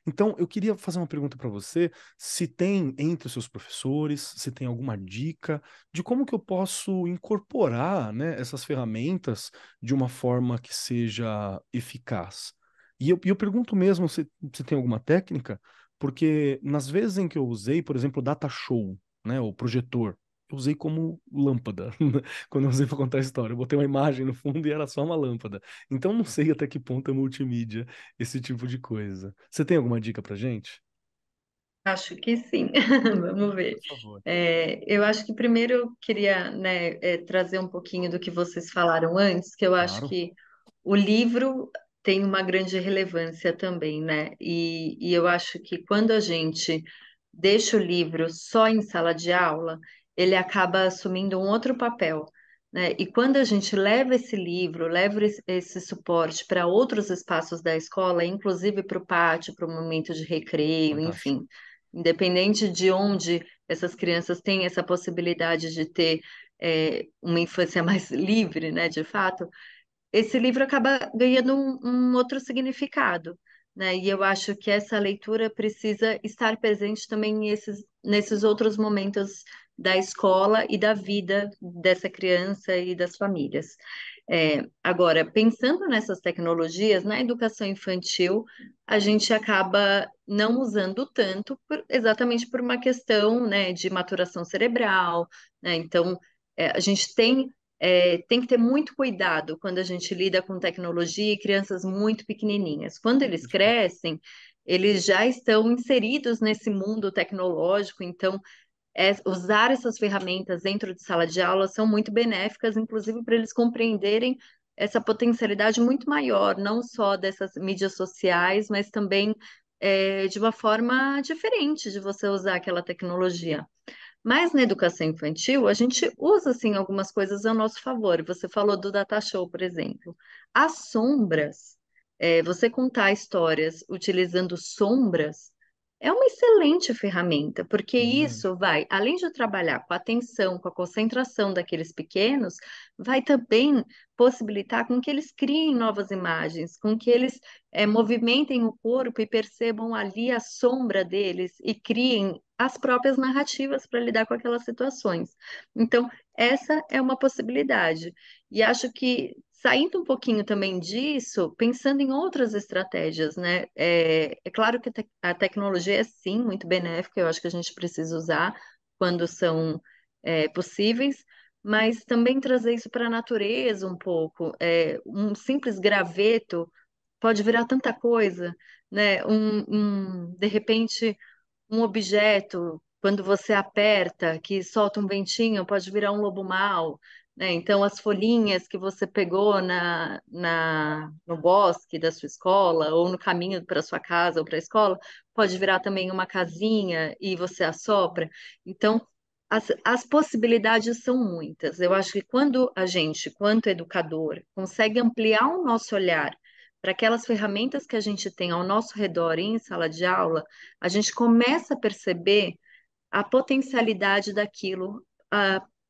Speaker 1: Então, eu queria fazer uma pergunta para você, se tem entre os seus professores, se tem alguma dica de como que eu posso incorporar, né, essas ferramentas de uma forma que seja eficaz. E eu pergunto mesmo se tem alguma técnica, porque nas vezes em que eu usei, por exemplo, o data show, né, o projetor, eu usei como lâmpada, quando eu usei para contar a história. Eu botei uma imagem no fundo e era só uma lâmpada. Então não sei até que ponto é multimídia esse tipo de coisa. Você tem alguma dica pra gente?
Speaker 4: Acho que sim. Vamos ver.
Speaker 1: Por favor.
Speaker 4: Eu acho que primeiro eu queria, né, trazer um pouquinho do que vocês falaram antes, que eu acho
Speaker 1: Claro.
Speaker 4: que o livro tem uma grande relevância também, né? E eu acho que quando a gente deixa o livro só em sala de aula, ele acaba assumindo um outro papel, né? E quando a gente leva esse livro, leva esse suporte para outros espaços da escola, inclusive para o pátio, para o momento de recreio,
Speaker 1: Fantástico.
Speaker 4: enfim, independente de onde essas crianças têm essa possibilidade de ter uma infância mais livre, né, de fato, esse livro acaba ganhando um outro significado, né? E eu acho que essa leitura precisa estar presente também nesses outros momentos da escola e da vida dessa criança e das famílias. Agora, pensando nessas tecnologias, na educação infantil, a gente acaba não usando tanto, exatamente por uma questão, né, de maturação cerebral, né? Então, a gente tem que ter muito cuidado quando a gente lida com tecnologia e crianças muito pequenininhas. Quando eles crescem, eles já estão inseridos nesse mundo tecnológico, então usar essas ferramentas dentro de sala de aula são muito benéficas, inclusive para eles compreenderem essa potencialidade muito maior, não só dessas mídias sociais, mas também de uma forma diferente de você usar aquela tecnologia. Mas na educação infantil, a gente usa, assim, algumas coisas a nosso favor. Você falou do data show, por exemplo. As sombras, você contar histórias utilizando sombras, é uma excelente ferramenta, porque
Speaker 1: Hum,
Speaker 4: isso vai, além de trabalhar com a atenção, com a concentração daqueles pequenos, vai também possibilitar com que eles criem novas imagens, com que eles movimentem o corpo e percebam ali a sombra deles e criem as próprias narrativas para lidar com aquelas situações. Então, essa é uma possibilidade. E acho que, saindo um pouquinho também disso, pensando em outras estratégias, né? É claro que a tecnologia é sim muito benéfica, eu acho que a gente precisa usar quando são possíveis, mas também trazer isso para a natureza um pouco. Um simples graveto pode virar tanta coisa, né? De repente um objeto, quando você aperta, que solta um ventinho, pode virar um lobo-mau, né? Então, as folhinhas que você pegou no bosque da sua escola, ou no caminho para sua casa ou para a escola, pode virar também uma casinha e você assopra. Então, as possibilidades são muitas. Eu acho que quando a gente, quanto educador, consegue ampliar o nosso olhar para aquelas ferramentas que a gente tem ao nosso redor em sala de aula, a gente começa a perceber a potencialidade daquilo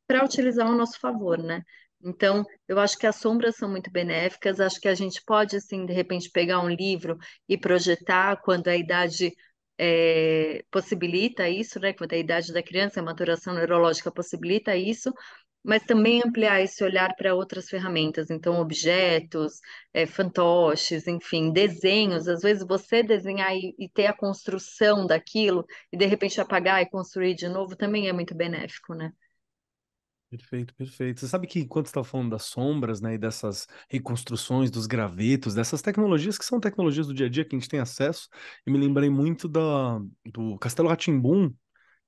Speaker 4: para utilizar ao nosso favor, né? Então, eu acho que as sombras são muito benéficas, acho que a gente pode, assim, de repente, pegar um livro e projetar quando a idade possibilita isso, né? Quando a idade da criança, a maturação neurológica possibilita isso, mas também ampliar esse olhar para outras ferramentas, então objetos, fantoches, enfim, desenhos. Às vezes você desenhar e ter a construção daquilo e de repente apagar e construir de novo também é muito benéfico, né?
Speaker 1: perfeito, perfeito. Você sabe que enquanto você estava falando das sombras, né, e dessas reconstruções, dos gravetos, dessas tecnologias que são tecnologias do dia a dia que a gente tem acesso, eu me lembrei muito do Castelo rá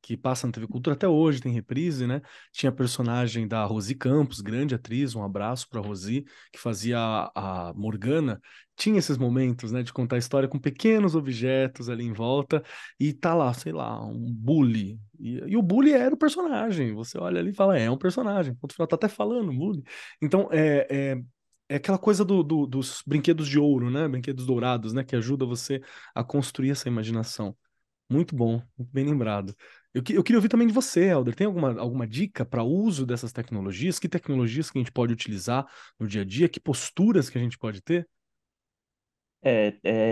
Speaker 1: que passa na TV Cultura até hoje, tem reprise, né? Tinha a personagem da Rosi Campos, grande atriz, um abraço para Rosi, que fazia a Morgana. Tinha esses momentos, né, de contar a história com pequenos objetos ali em volta e tá lá, sei lá, um bully. E o bully era o personagem. Você olha ali e fala, é um personagem. Ponto final, tá até falando, bully. Então, é aquela coisa dos brinquedos de ouro, né? Brinquedos dourados, né? Que ajuda você a construir essa imaginação. Muito bom, muito bem lembrado. Eu queria ouvir também de você, Helder. Tem alguma dica para uso dessas tecnologias? Que tecnologias que a gente pode utilizar no dia a dia? Que posturas que a gente pode ter?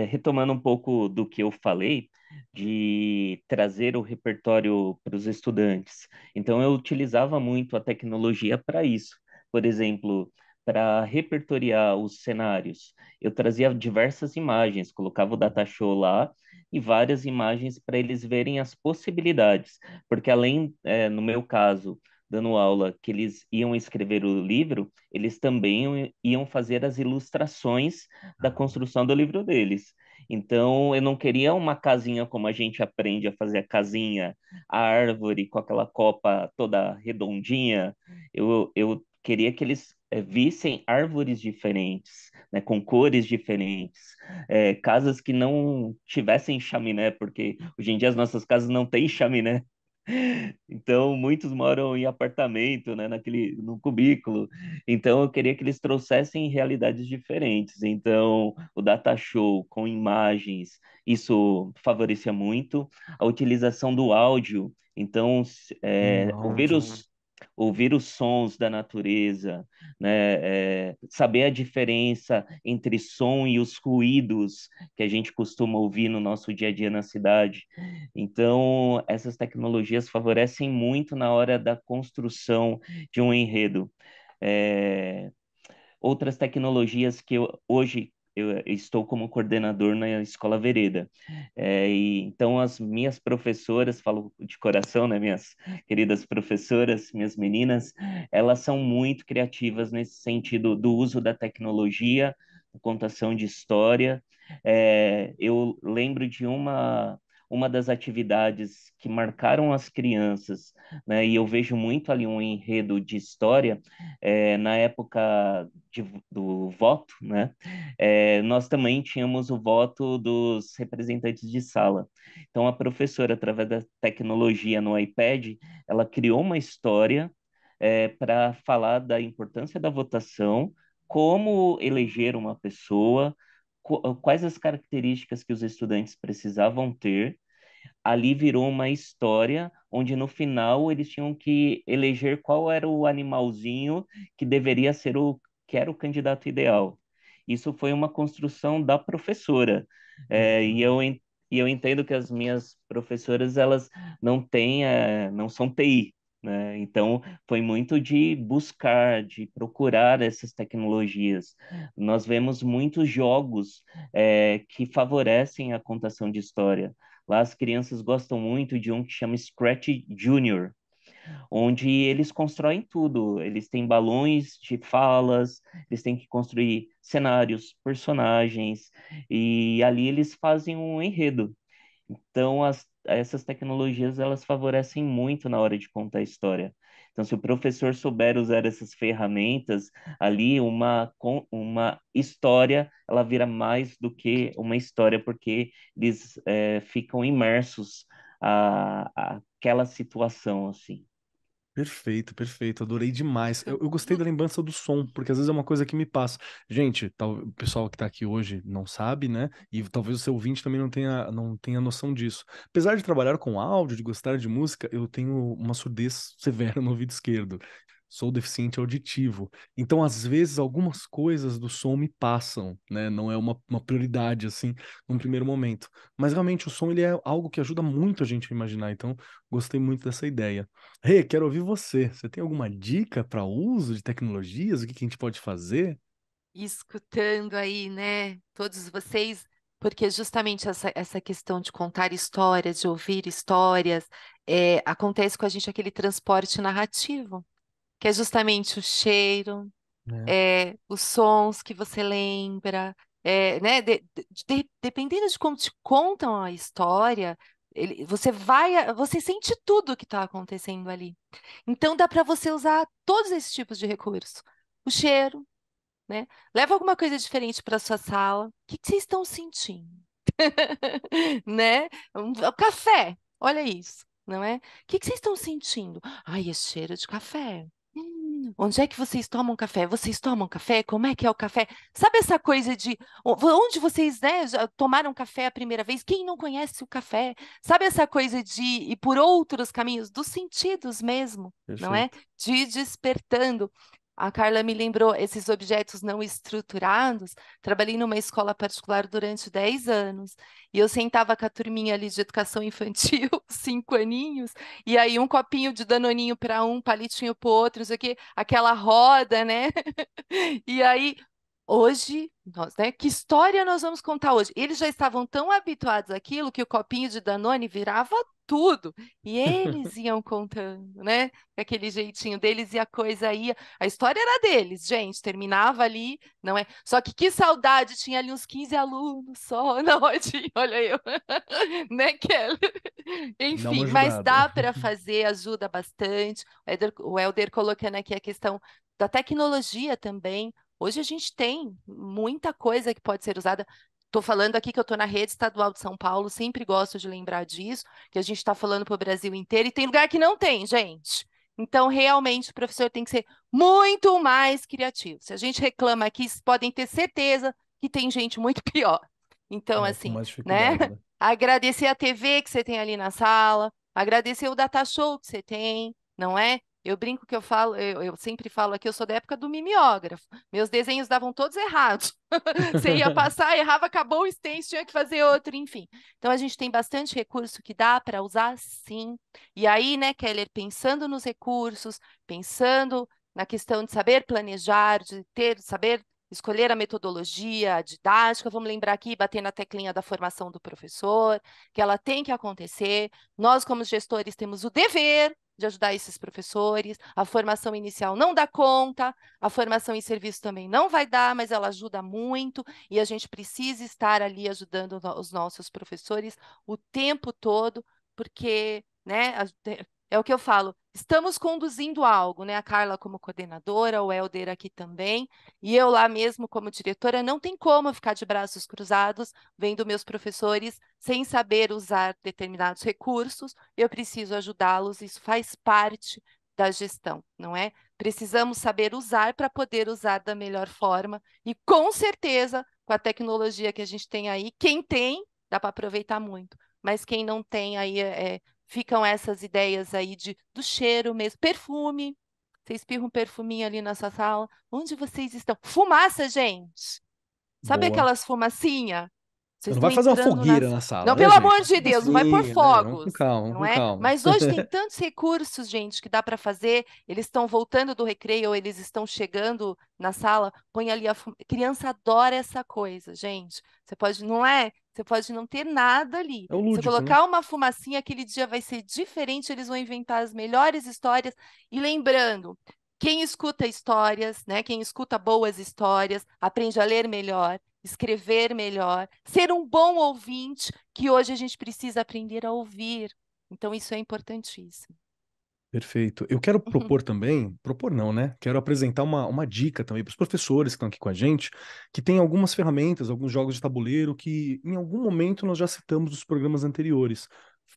Speaker 3: Retomando um pouco do que eu falei, de trazer o repertório para os estudantes. Então, eu utilizava muito a tecnologia para isso. Por exemplo, para repertoriar os cenários, eu trazia diversas imagens, colocava o data show lá e várias imagens para eles verem as possibilidades. Porque, além, no meu caso, dando aula, que eles iam escrever o livro, eles também iam fazer as ilustrações da construção do livro deles. Então, eu não queria uma casinha como a gente aprende a fazer a casinha, a árvore com aquela copa toda redondinha. Eu queria que eles vissem árvores diferentes, né, com cores diferentes, casas que não tivessem chaminé, porque hoje em dia as nossas casas não têm chaminé. Então, muitos moram em apartamento, né, no cubículo. Então, eu queria que eles trouxessem realidades diferentes. Então, o data show com imagens, isso favorecia muito. A utilização do áudio. Então,
Speaker 1: Áudio.
Speaker 3: ouvir os sons da natureza, né, saber a diferença entre som e os ruídos que a gente costuma ouvir no nosso dia a dia na cidade. Então, essas tecnologias favorecem muito na hora da construção de um enredo. É, outras tecnologias que hoje eu estou como coordenador na Escola Vereda. Então, as minhas professoras, falo de coração, né, minhas queridas professoras, minhas meninas, elas são muito criativas nesse sentido do uso da tecnologia, contação de história. Eu lembro de uma das atividades que marcaram as crianças, né, e eu vejo muito ali um enredo de história, na época do voto, né, nós também tínhamos o voto dos representantes de sala. Então, a professora, através da tecnologia no iPad, ela criou uma história para falar da importância da votação, como eleger uma pessoa, quais as características que os estudantes precisavam ter. Ali virou uma história onde no final eles tinham que eleger qual era o animalzinho que deveria ser que era o candidato ideal. Isso foi uma construção da professora. E eu entendo que as minhas professoras, elas não são TI, né? Então, foi muito de buscar, de procurar essas tecnologias. Nós vemos muitos jogos, que favorecem a contação de história. Lá as crianças gostam muito de um que chama Scratch Junior, onde eles constroem tudo. Eles têm balões de falas, eles têm que construir cenários, personagens, e ali eles fazem um enredo. Então, essas tecnologias, elas favorecem muito na hora de contar a história. Então, se o professor souber usar essas ferramentas, ali uma história, ela vira mais do que uma história, porque eles ficam imersos àquela situação, assim.
Speaker 1: Perfeito, perfeito. Adorei demais. Eu gostei da lembrança do som, porque às vezes é uma coisa que me passa. Gente, o pessoal que tá aqui hoje não sabe, né? E talvez o seu ouvinte também não tenha noção disso. Apesar de trabalhar com áudio, de gostar de música, eu tenho uma surdez severa no ouvido esquerdo. Sou deficiente auditivo. Então, às vezes, algumas coisas do som me passam, né? Não é uma prioridade, assim, num primeiro momento. Mas realmente o som, ele é algo que ajuda muito a gente a imaginar. Então, gostei muito dessa ideia. Rê, quero ouvir você. Você tem alguma dica para uso de tecnologias? O que que a gente pode fazer?
Speaker 2: Escutando aí, né, todos vocês, porque justamente essa questão de contar histórias, de ouvir histórias, acontece com a gente aquele transporte narrativo, que é justamente o cheiro,
Speaker 1: Né?
Speaker 2: os sons que você lembra, né, dependendo de como te contam a história, você sente tudo que está acontecendo ali. Então dá para você usar todos esses tipos de recurso. O cheiro, né? Leva alguma coisa diferente para sua sala. O que que vocês estão sentindo? Né? O café, olha isso, não é? O que que vocês estão sentindo? Ai, é cheiro de café. Onde é que vocês tomam café? Vocês tomam café? Como é que é o café? Sabe essa coisa de onde vocês, né, já tomaram café a primeira vez? Quem não conhece o café? Sabe essa coisa de ir por outros caminhos, dos sentidos mesmo, não é?
Speaker 1: Perfeito.
Speaker 2: De ir despertando. A Carla me lembrou esses objetos não estruturados. Trabalhei numa escola particular durante 10 anos. E eu sentava com a turminha ali de educação infantil, 5 aninhos, e aí um copinho de danoninho para um, palitinho para o outro, não sei o quê, aquela roda, né? E aí, hoje, nós, né? Que história nós vamos contar hoje? Eles já estavam tão habituados àquilo que o copinho de Danone virava tudo. E eles iam contando, né? Aquele jeitinho deles e a coisa ia. A história era deles, gente. Terminava ali, não é? Só que saudade, tinha ali uns 15 alunos só na rodinha, olha eu, né, Kelly?
Speaker 1: Dá uma
Speaker 2: Enfim, mas
Speaker 1: ajudada.
Speaker 2: dá para fazer, ajuda bastante. O Helder colocando aqui a questão da tecnologia também. Hoje a gente tem muita coisa que pode ser usada. Estou falando aqui que eu estou na rede estadual de São Paulo, sempre gosto de lembrar disso, que a gente está falando para o Brasil inteiro, e tem lugar que não tem, gente. Então, realmente, o professor tem que ser muito mais criativo. Se a gente reclama aqui, vocês podem ter certeza que tem gente muito pior. Então,
Speaker 1: Com
Speaker 2: assim,
Speaker 1: mais
Speaker 2: né?
Speaker 1: dificuldade, né?
Speaker 2: Agradecer a TV que você tem ali na sala, agradecer o data show que você tem, não é? Eu brinco que eu falo, eu sempre falo aqui, eu sou da época do mimeógrafo. Meus desenhos davam todos errados. Você ia passar, errava, acabou o stencil, tinha que fazer outro, enfim. Então a gente tem bastante recurso que dá para usar, sim. E aí, né, Keller, pensando nos recursos, pensando na questão de saber planejar, saber escolher a metodologia, a didática. Vamos lembrar aqui, bater na teclinha da formação do professor, que ela tem que acontecer. Nós, como gestores, temos o dever de ajudar esses professores. A formação inicial não dá conta, a formação em serviço também não vai dar, mas ela ajuda muito e a gente precisa estar ali ajudando os nossos professores o tempo todo, porque, né, é o que eu falo, estamos conduzindo algo, né? A Carla como coordenadora, o Helder aqui também, e eu lá mesmo como diretora, não tem como ficar de braços cruzados vendo meus professores sem saber usar determinados recursos, eu preciso ajudá-los, isso faz parte da gestão, não é? Precisamos saber usar para poder usar da melhor forma, e com certeza, com a tecnologia que a gente tem aí, quem tem, dá para aproveitar muito, mas quem não tem aí ficam essas ideias aí do cheiro mesmo, perfume. Você espirra um perfuminho ali nessa sala. Onde vocês estão? Fumaça, gente! Sabe
Speaker 1: Boa.
Speaker 2: aquelas fumacinha?
Speaker 1: Você
Speaker 2: Vocês
Speaker 1: não
Speaker 2: estão
Speaker 1: vai fazer uma
Speaker 2: entrando na
Speaker 1: fogueira na
Speaker 2: sala.
Speaker 1: sala,
Speaker 2: Não,
Speaker 1: né,
Speaker 2: pelo
Speaker 1: gente?
Speaker 2: amor de Deus, não vai por
Speaker 1: Assim, né? Vamos com
Speaker 2: fogos,
Speaker 1: calma,
Speaker 2: não
Speaker 1: com
Speaker 2: é?
Speaker 1: calma.
Speaker 2: Mas hoje tem tantos recursos, gente, que dá para fazer. Eles estão voltando do recreio, ou eles estão chegando na sala, põe ali a criança adora essa coisa, gente. Você pode, não é? Você pode não ter nada ali.
Speaker 1: É o
Speaker 2: Se
Speaker 1: lúdico, né?
Speaker 2: colocar uma fumacinha, aquele dia vai ser diferente, eles vão inventar as melhores histórias. E lembrando, quem escuta histórias, né? Quem escuta boas histórias, aprende a ler melhor, escrever melhor, ser um bom ouvinte, que hoje a gente precisa aprender a ouvir. Então, isso é importantíssimo.
Speaker 1: Perfeito. Eu quero propor também, propor não, né? Quero apresentar uma dica também para os professores que estão aqui com a gente, que tem algumas ferramentas, alguns jogos de tabuleiro que em algum momento nós já citamos nos programas anteriores.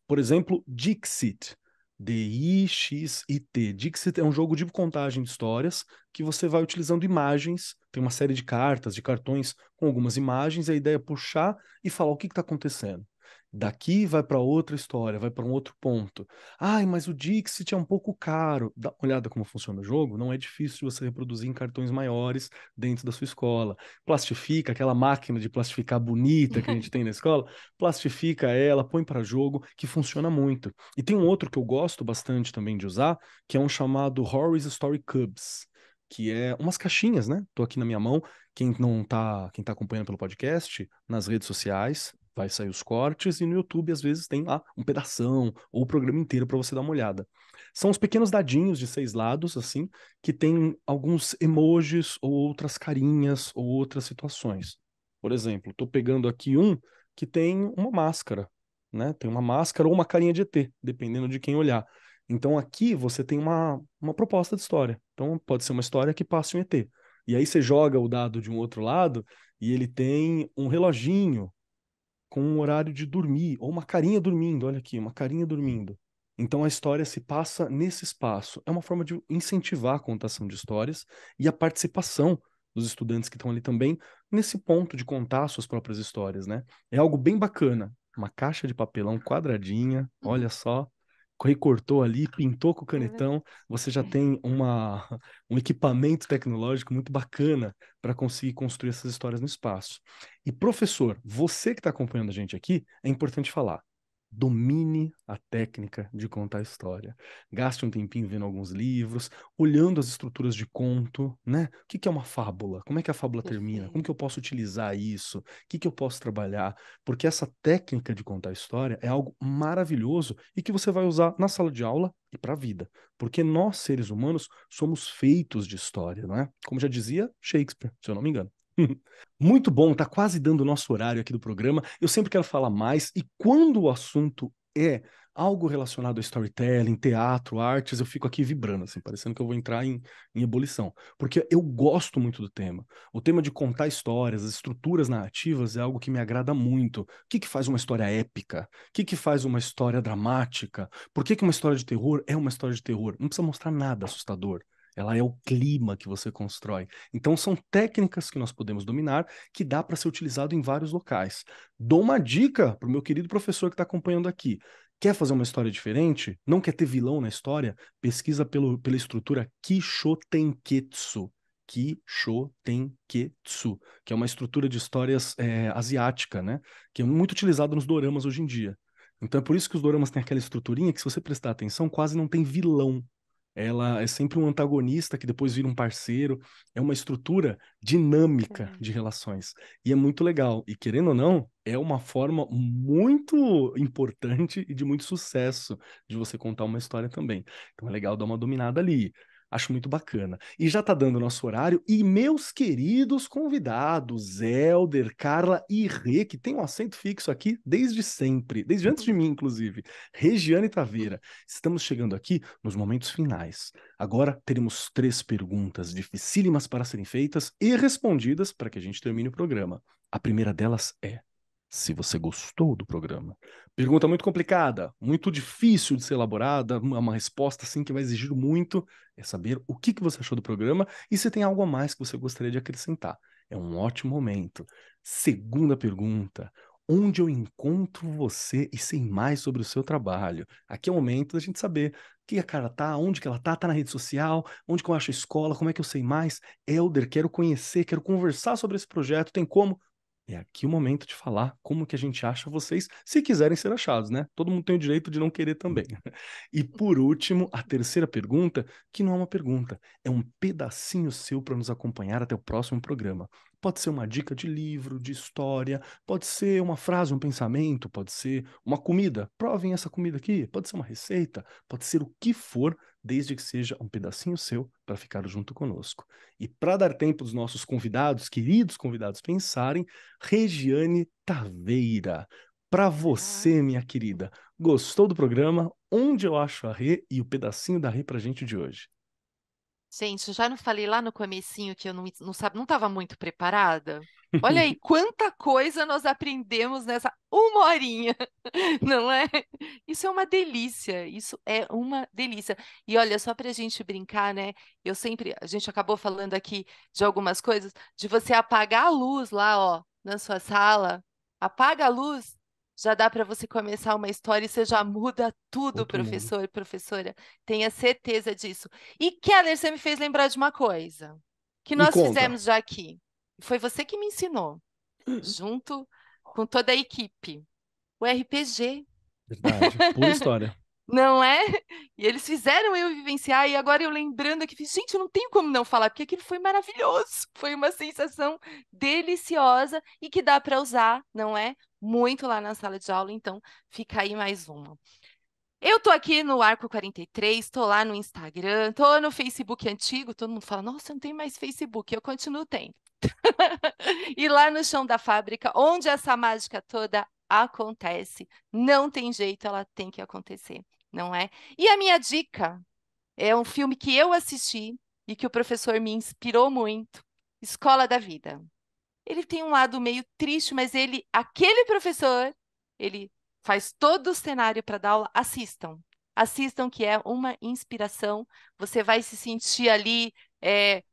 Speaker 1: Por exemplo, Dixit. D-I-X-I-T. Dixit é um jogo de contagem de histórias que você vai utilizando imagens, tem uma série de cartas, de cartões com algumas imagens, e a ideia é puxar e falar o que está acontecendo. Daqui vai para outra história, vai para um outro ponto. Ai, mas o Dixit é um pouco caro. Dá uma olhada como funciona o jogo. Não é difícil de você reproduzir em cartões maiores dentro da sua escola. Plastifica, aquela máquina de plastificar bonita que a gente tem na escola, plastifica ela, põe para jogo, que funciona muito. E tem um outro que eu gosto bastante também de usar, que é um chamado Horror's Story Cubes, que é umas caixinhas, né? Tô aqui na minha mão. Quem tá acompanhando pelo podcast, nas redes sociais, vai sair os cortes e no YouTube às vezes tem lá um pedação ou o programa inteiro para você dar uma olhada. São os pequenos dadinhos de 6 lados, assim, que tem alguns emojis ou outras carinhas ou outras situações. Por exemplo, tô pegando aqui um que tem uma máscara, né? Tem uma máscara ou uma carinha de ET, dependendo de quem olhar. Então aqui você tem uma proposta de história. Então pode ser uma história que passe um ET. E aí você joga o dado de um outro lado e ele tem um reloginho com um horário de dormir, ou uma carinha dormindo, olha aqui, uma carinha dormindo. Então a história se passa nesse espaço. É uma forma de incentivar a contação de histórias e a participação dos estudantes que estão ali também nesse ponto de contar suas próprias histórias, né? É algo bem bacana. Uma caixa de papelão quadradinha, olha só, recortou ali, pintou com o canetão, você já tem um equipamento tecnológico muito bacana para conseguir construir essas histórias no espaço. E professor, você que está acompanhando a gente aqui, é importante falar. Domine a técnica de contar a história. Gaste um tempinho vendo alguns livros, olhando as estruturas de conto, né? O que é uma fábula? Como é que a fábula termina? Como que eu posso utilizar isso? O que eu posso trabalhar? Porque essa técnica de contar a história é algo maravilhoso e que você vai usar na sala de aula e para a vida. Porque nós, seres humanos, somos feitos de história, não é? Como já dizia Shakespeare, se eu não me engano. Muito bom, tá quase dando o nosso horário aqui do programa. Eu sempre quero falar mais, e quando o assunto é algo relacionado a storytelling, teatro, artes, eu fico aqui vibrando, assim, parecendo que eu vou entrar em ebulição. Porque eu gosto muito do tema. O tema de contar histórias, as estruturas narrativas é algo que me agrada muito. O que faz uma história épica? O que faz uma história dramática? Por que uma história de terror é uma história de terror? Não precisa mostrar nada assustador. Ela é o clima que você constrói. Então, são técnicas que nós podemos dominar que dá para ser utilizado em vários locais. Dou uma dica para o meu querido professor que está acompanhando aqui. Quer fazer uma história diferente? Não quer ter vilão na história? Pesquisa pela estrutura Kishotenketsu. Kishotenketsu, que é uma estrutura de histórias asiática, né? Que é muito utilizada nos doramas hoje em dia. Então, é por isso que os doramas têm aquela estruturinha que, se você prestar atenção, quase não tem vilão. Ela é sempre um antagonista que depois vira um parceiro. É uma estrutura dinâmica de relações. E é muito legal. E querendo ou não, é uma forma muito importante e de muito sucesso de você contar uma história também. Então é legal dar uma dominada ali. Acho muito bacana. E já tá dando nosso horário. E meus queridos convidados, Hélder, Carla e Rê, que tem um assento fixo aqui desde sempre, desde antes de mim, inclusive. Regiane Taveira. Estamos chegando aqui nos momentos finais. Agora teremos 3 perguntas dificílimas para serem feitas e respondidas para que a gente termine o programa. A primeira delas é: se você gostou do programa. Pergunta muito complicada, muito difícil de ser elaborada, uma resposta assim que vai exigir muito, é saber o que você achou do programa e se tem algo a mais que você gostaria de acrescentar. É um ótimo momento. Segunda pergunta: onde eu encontro você e sei mais sobre o seu trabalho? Aqui é o momento da gente saber que a cara tá, onde que ela tá na rede social, onde que eu acho a escola, como é que eu sei mais. Helder, quero conhecer, quero conversar sobre esse projeto, tem como? É aqui o momento de falar como que a gente acha vocês, se quiserem ser achados, né? Todo mundo tem o direito de não querer também. E por último, a terceira pergunta, que não é uma pergunta, é um pedacinho seu para nos acompanhar até o próximo programa. Pode ser uma dica de livro, de história, pode ser uma frase, um pensamento, pode ser uma comida. Provem essa comida aqui, pode ser uma receita, pode ser o que for, desde que seja um pedacinho seu para ficar junto conosco. E para dar tempo dos nossos convidados, queridos convidados, pensarem, Regiane Taveira, para você, minha querida, gostou do programa? Onde eu acho a Rê e o pedacinho da Rê pra gente de hoje?
Speaker 2: Gente, eu já não falei lá no comecinho que eu não estava muito preparada? Olha aí, quanta coisa nós aprendemos nessa uma horinha, não é? Isso é uma delícia, isso é uma delícia. E olha, só para a gente brincar, né? A gente acabou falando aqui de algumas coisas, de você apagar a luz lá, ó, na sua sala, apaga a luz, já dá para você começar uma história e você já muda tudo,
Speaker 1: Outro mundo.
Speaker 2: professor e professora. Tenha certeza disso. E Keller, você me fez lembrar de uma coisa que
Speaker 1: Me
Speaker 2: nós
Speaker 1: conta.
Speaker 2: fizemos já aqui. Foi você que me ensinou, junto com toda a equipe. O RPG,
Speaker 1: Verdade, pura história.
Speaker 2: não é? E eles fizeram eu vivenciar, e agora eu lembrando aqui, gente, eu não tenho como não falar, porque aquilo foi maravilhoso. Foi uma sensação deliciosa e que dá para usar, não é? Muito lá na sala de aula, então fica aí mais uma. Eu tô aqui no Arco 43, tô lá no Instagram, tô no Facebook antigo, todo mundo fala, nossa, eu não tenho mais Facebook, eu continuo tendo. E lá no chão da fábrica, onde essa mágica toda acontece, não tem jeito, ela tem que acontecer, não é? E a minha dica é um filme que eu assisti e que o professor me inspirou muito, Escola da Vida. Ele tem um lado meio triste, mas aquele professor, ele faz todo o cenário para dar aula. Assistam. Assistam, que é uma inspiração. Você vai se sentir ali,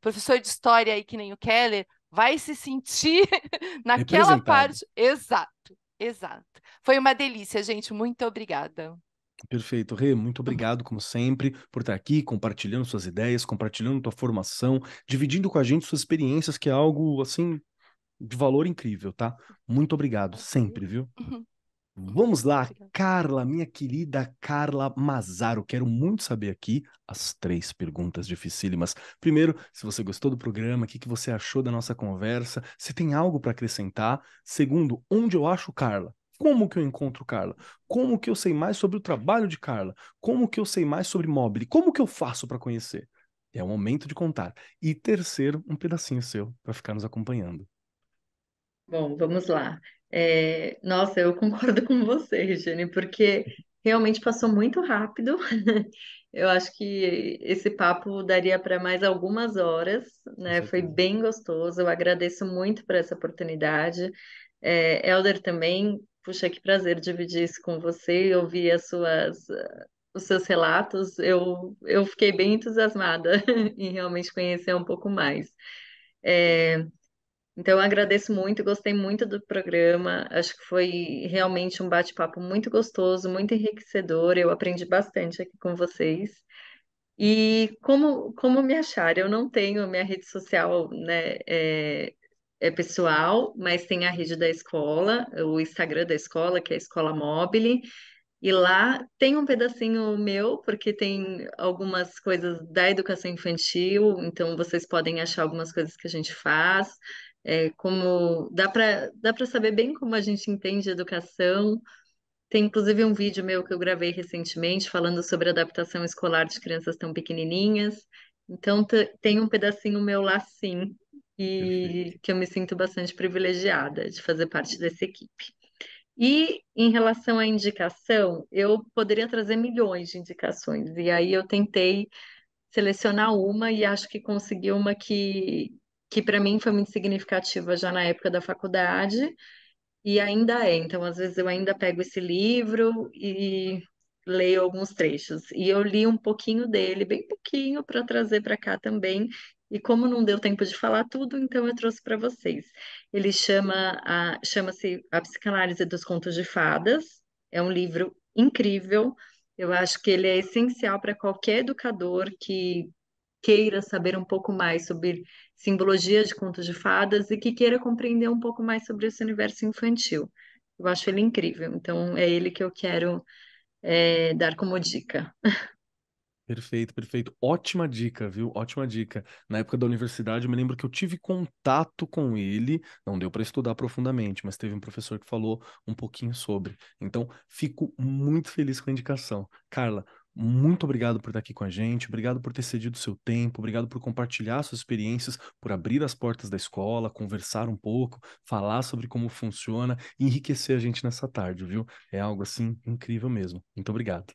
Speaker 2: professor de história aí, que nem o Keller, vai se sentir naquela
Speaker 1: Representado.
Speaker 2: parte. Exato, exato. Foi uma delícia, gente. Muito obrigada.
Speaker 1: Perfeito, Rê, muito obrigado, como sempre, por estar aqui compartilhando suas ideias, compartilhando tua formação, dividindo com a gente suas experiências, que é algo, assim, de valor incrível, tá? Muito obrigado, sempre, viu? Vamos lá,
Speaker 2: Obrigada.
Speaker 1: Carla, minha querida Carla Mazaro. Quero muito saber aqui as 3 perguntas dificílimas. Primeiro, se você gostou do programa, o que que você achou da nossa conversa? Se tem algo para acrescentar. Segundo, onde eu acho Carla? Como que eu encontro Carla? Como que eu sei mais sobre o trabalho de Carla? Como que eu sei mais sobre Mobile? Como que eu faço para conhecer? É o momento de contar. E terceiro, um pedacinho seu para ficar nos acompanhando.
Speaker 4: Bom, vamos lá. Nossa, eu concordo com você, Regiane, porque realmente passou muito rápido. Eu acho que esse papo daria para mais algumas horas,
Speaker 1: Com
Speaker 4: né? Foi
Speaker 1: certeza.
Speaker 4: bem gostoso. Eu agradeço muito por essa oportunidade. Elder também, puxa, que prazer dividir isso com você e ouvir os seus relatos. Eu fiquei bem entusiasmada em realmente conhecer um pouco mais. É, então, eu agradeço muito, gostei muito do programa. Acho que foi realmente um bate-papo muito gostoso, muito enriquecedor. Eu aprendi bastante aqui com vocês. E como me achar? Eu não tenho minha rede social, né, pessoal, mas tem a rede da escola, o Instagram da escola, que é a Escola Mobile. E lá tem um pedacinho meu, porque tem algumas coisas da educação infantil, então vocês podem achar algumas coisas que a gente faz, como dá para saber bem como a gente entende educação. Tem inclusive um vídeo meu que eu gravei recentemente falando sobre adaptação escolar de crianças tão pequenininhas. Então tem um pedacinho meu lá sim,
Speaker 1: Perfeito.
Speaker 4: e que eu me sinto bastante privilegiada de fazer parte dessa equipe. E em relação à indicação, eu poderia trazer milhões de indicações. E aí eu tentei selecionar uma e acho que consegui uma que para mim foi muito significativa já na época da faculdade e ainda é. Então, às vezes eu ainda pego esse livro e leio alguns trechos. E eu li um pouquinho dele, bem pouquinho, para trazer para cá também. E como não deu tempo de falar tudo, então eu trouxe para vocês. Ele chama-se A Psicanálise dos Contos de Fadas. É um livro incrível. Eu acho que ele é essencial para qualquer educador que queira saber um pouco mais sobre simbologia de contos de fadas e que queira compreender um pouco mais sobre esse universo infantil. Eu acho ele incrível, então é ele que eu quero dar como dica.
Speaker 1: Perfeito, perfeito. Ótima dica, viu? Ótima dica. Na época da universidade, eu me lembro que eu tive contato com ele, não deu para estudar profundamente, mas teve um professor que falou um pouquinho sobre. Então, fico muito feliz com a indicação. Carla, muito obrigado por estar aqui com a gente, obrigado por ter cedido seu tempo, obrigado por compartilhar suas experiências, por abrir as portas da escola, conversar um pouco, falar sobre como funciona e enriquecer a gente nessa tarde, viu? É algo assim incrível mesmo. Muito obrigado.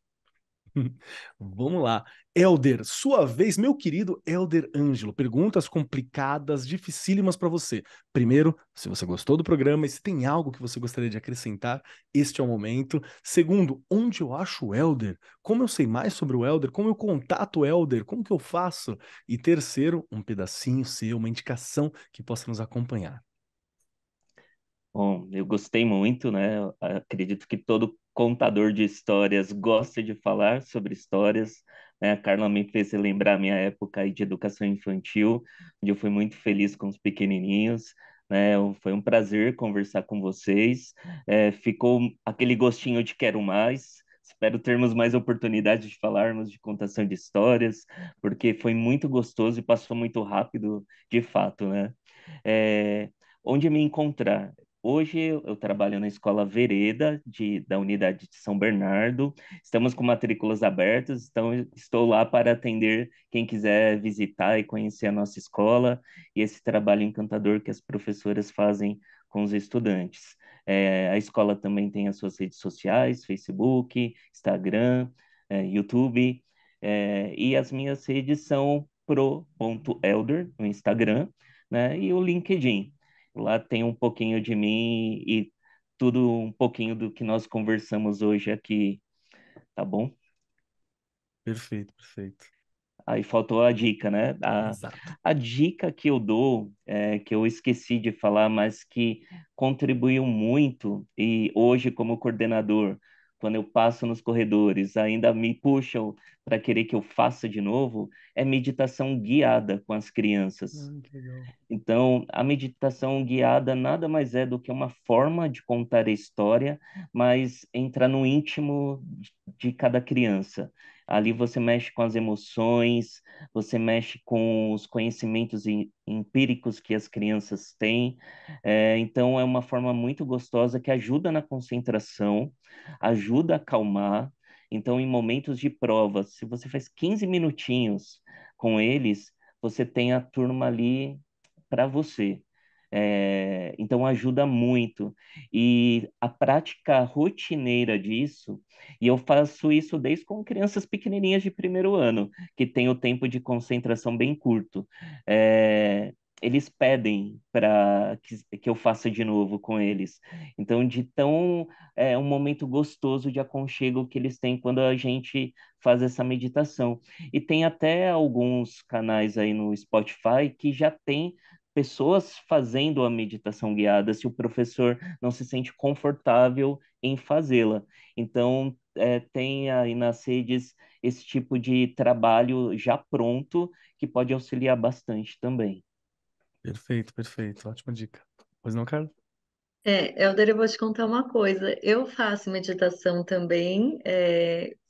Speaker 1: Vamos lá. Elder, sua vez, meu querido Elder Ângelo. Perguntas complicadas, dificílimas para você. Primeiro, se você gostou do programa e se tem algo que você gostaria de acrescentar, este é o momento. Segundo, onde eu acho o Elder? Como eu sei mais sobre o Elder? Como eu contato o Elder? Como que eu faço? E terceiro, um pedacinho seu, uma indicação que possa nos acompanhar.
Speaker 3: Bom, eu gostei muito, né? Eu acredito que todo contador de histórias gosta de falar sobre histórias, né? A Carla me fez lembrar a minha época aí de educação infantil, onde eu fui muito feliz com os pequenininhos, né? Foi um prazer conversar com vocês. Ficou aquele gostinho de quero mais. Espero termos mais oportunidades de falarmos de contação de histórias, porque foi muito gostoso e passou muito rápido, de fato, né? É, onde me encontrar? Hoje eu trabalho na Escola Vereda da unidade de São Bernardo. Estamos com matrículas abertas, então estou lá para atender quem quiser visitar e conhecer a nossa escola e esse trabalho encantador que as professoras fazem com os estudantes. A escola também tem as suas redes sociais, Facebook, Instagram, YouTube, e as minhas redes são pro.elder no Instagram, né, e o LinkedIn. Lá tem um pouquinho de mim e tudo um pouquinho do que nós conversamos hoje aqui, tá bom?
Speaker 1: Perfeito, perfeito.
Speaker 3: Aí faltou a dica, né?
Speaker 1: Exato.
Speaker 3: A dica que eu dou, que eu esqueci de falar, mas que contribuiu muito, e hoje, como coordenador, quando eu passo nos corredores, ainda me puxam para querer que eu faça de novo, é meditação guiada com as crianças.
Speaker 1: Que legal.
Speaker 3: Então, a meditação guiada nada mais é do que uma forma de contar a história, mas entra no íntimo de cada criança. Ali você mexe com as emoções, você mexe com os conhecimentos empíricos que as crianças têm. Então, é uma forma muito gostosa que ajuda na concentração, ajuda a acalmar. Então, em momentos de prova, se você faz 15 minutinhos com eles, você tem a turma ali para você. Então ajuda muito. E a prática rotineira disso, e eu faço isso desde com crianças pequenininhas de primeiro ano, que tem o tempo de concentração bem curto. Eles pedem para que eu faça de novo com eles. Então, de tão é um momento gostoso de aconchego que eles têm quando a gente faz essa meditação. E tem até alguns canais aí no Spotify que já tem pessoas fazendo a meditação guiada se o professor não se sente confortável em fazê-la. Então, tem aí nas redes esse tipo de trabalho já pronto que pode auxiliar bastante também.
Speaker 1: Perfeito, perfeito. Ótima dica. Pois não, Carla?
Speaker 4: Helder, eu vou te contar uma coisa. Eu faço meditação também,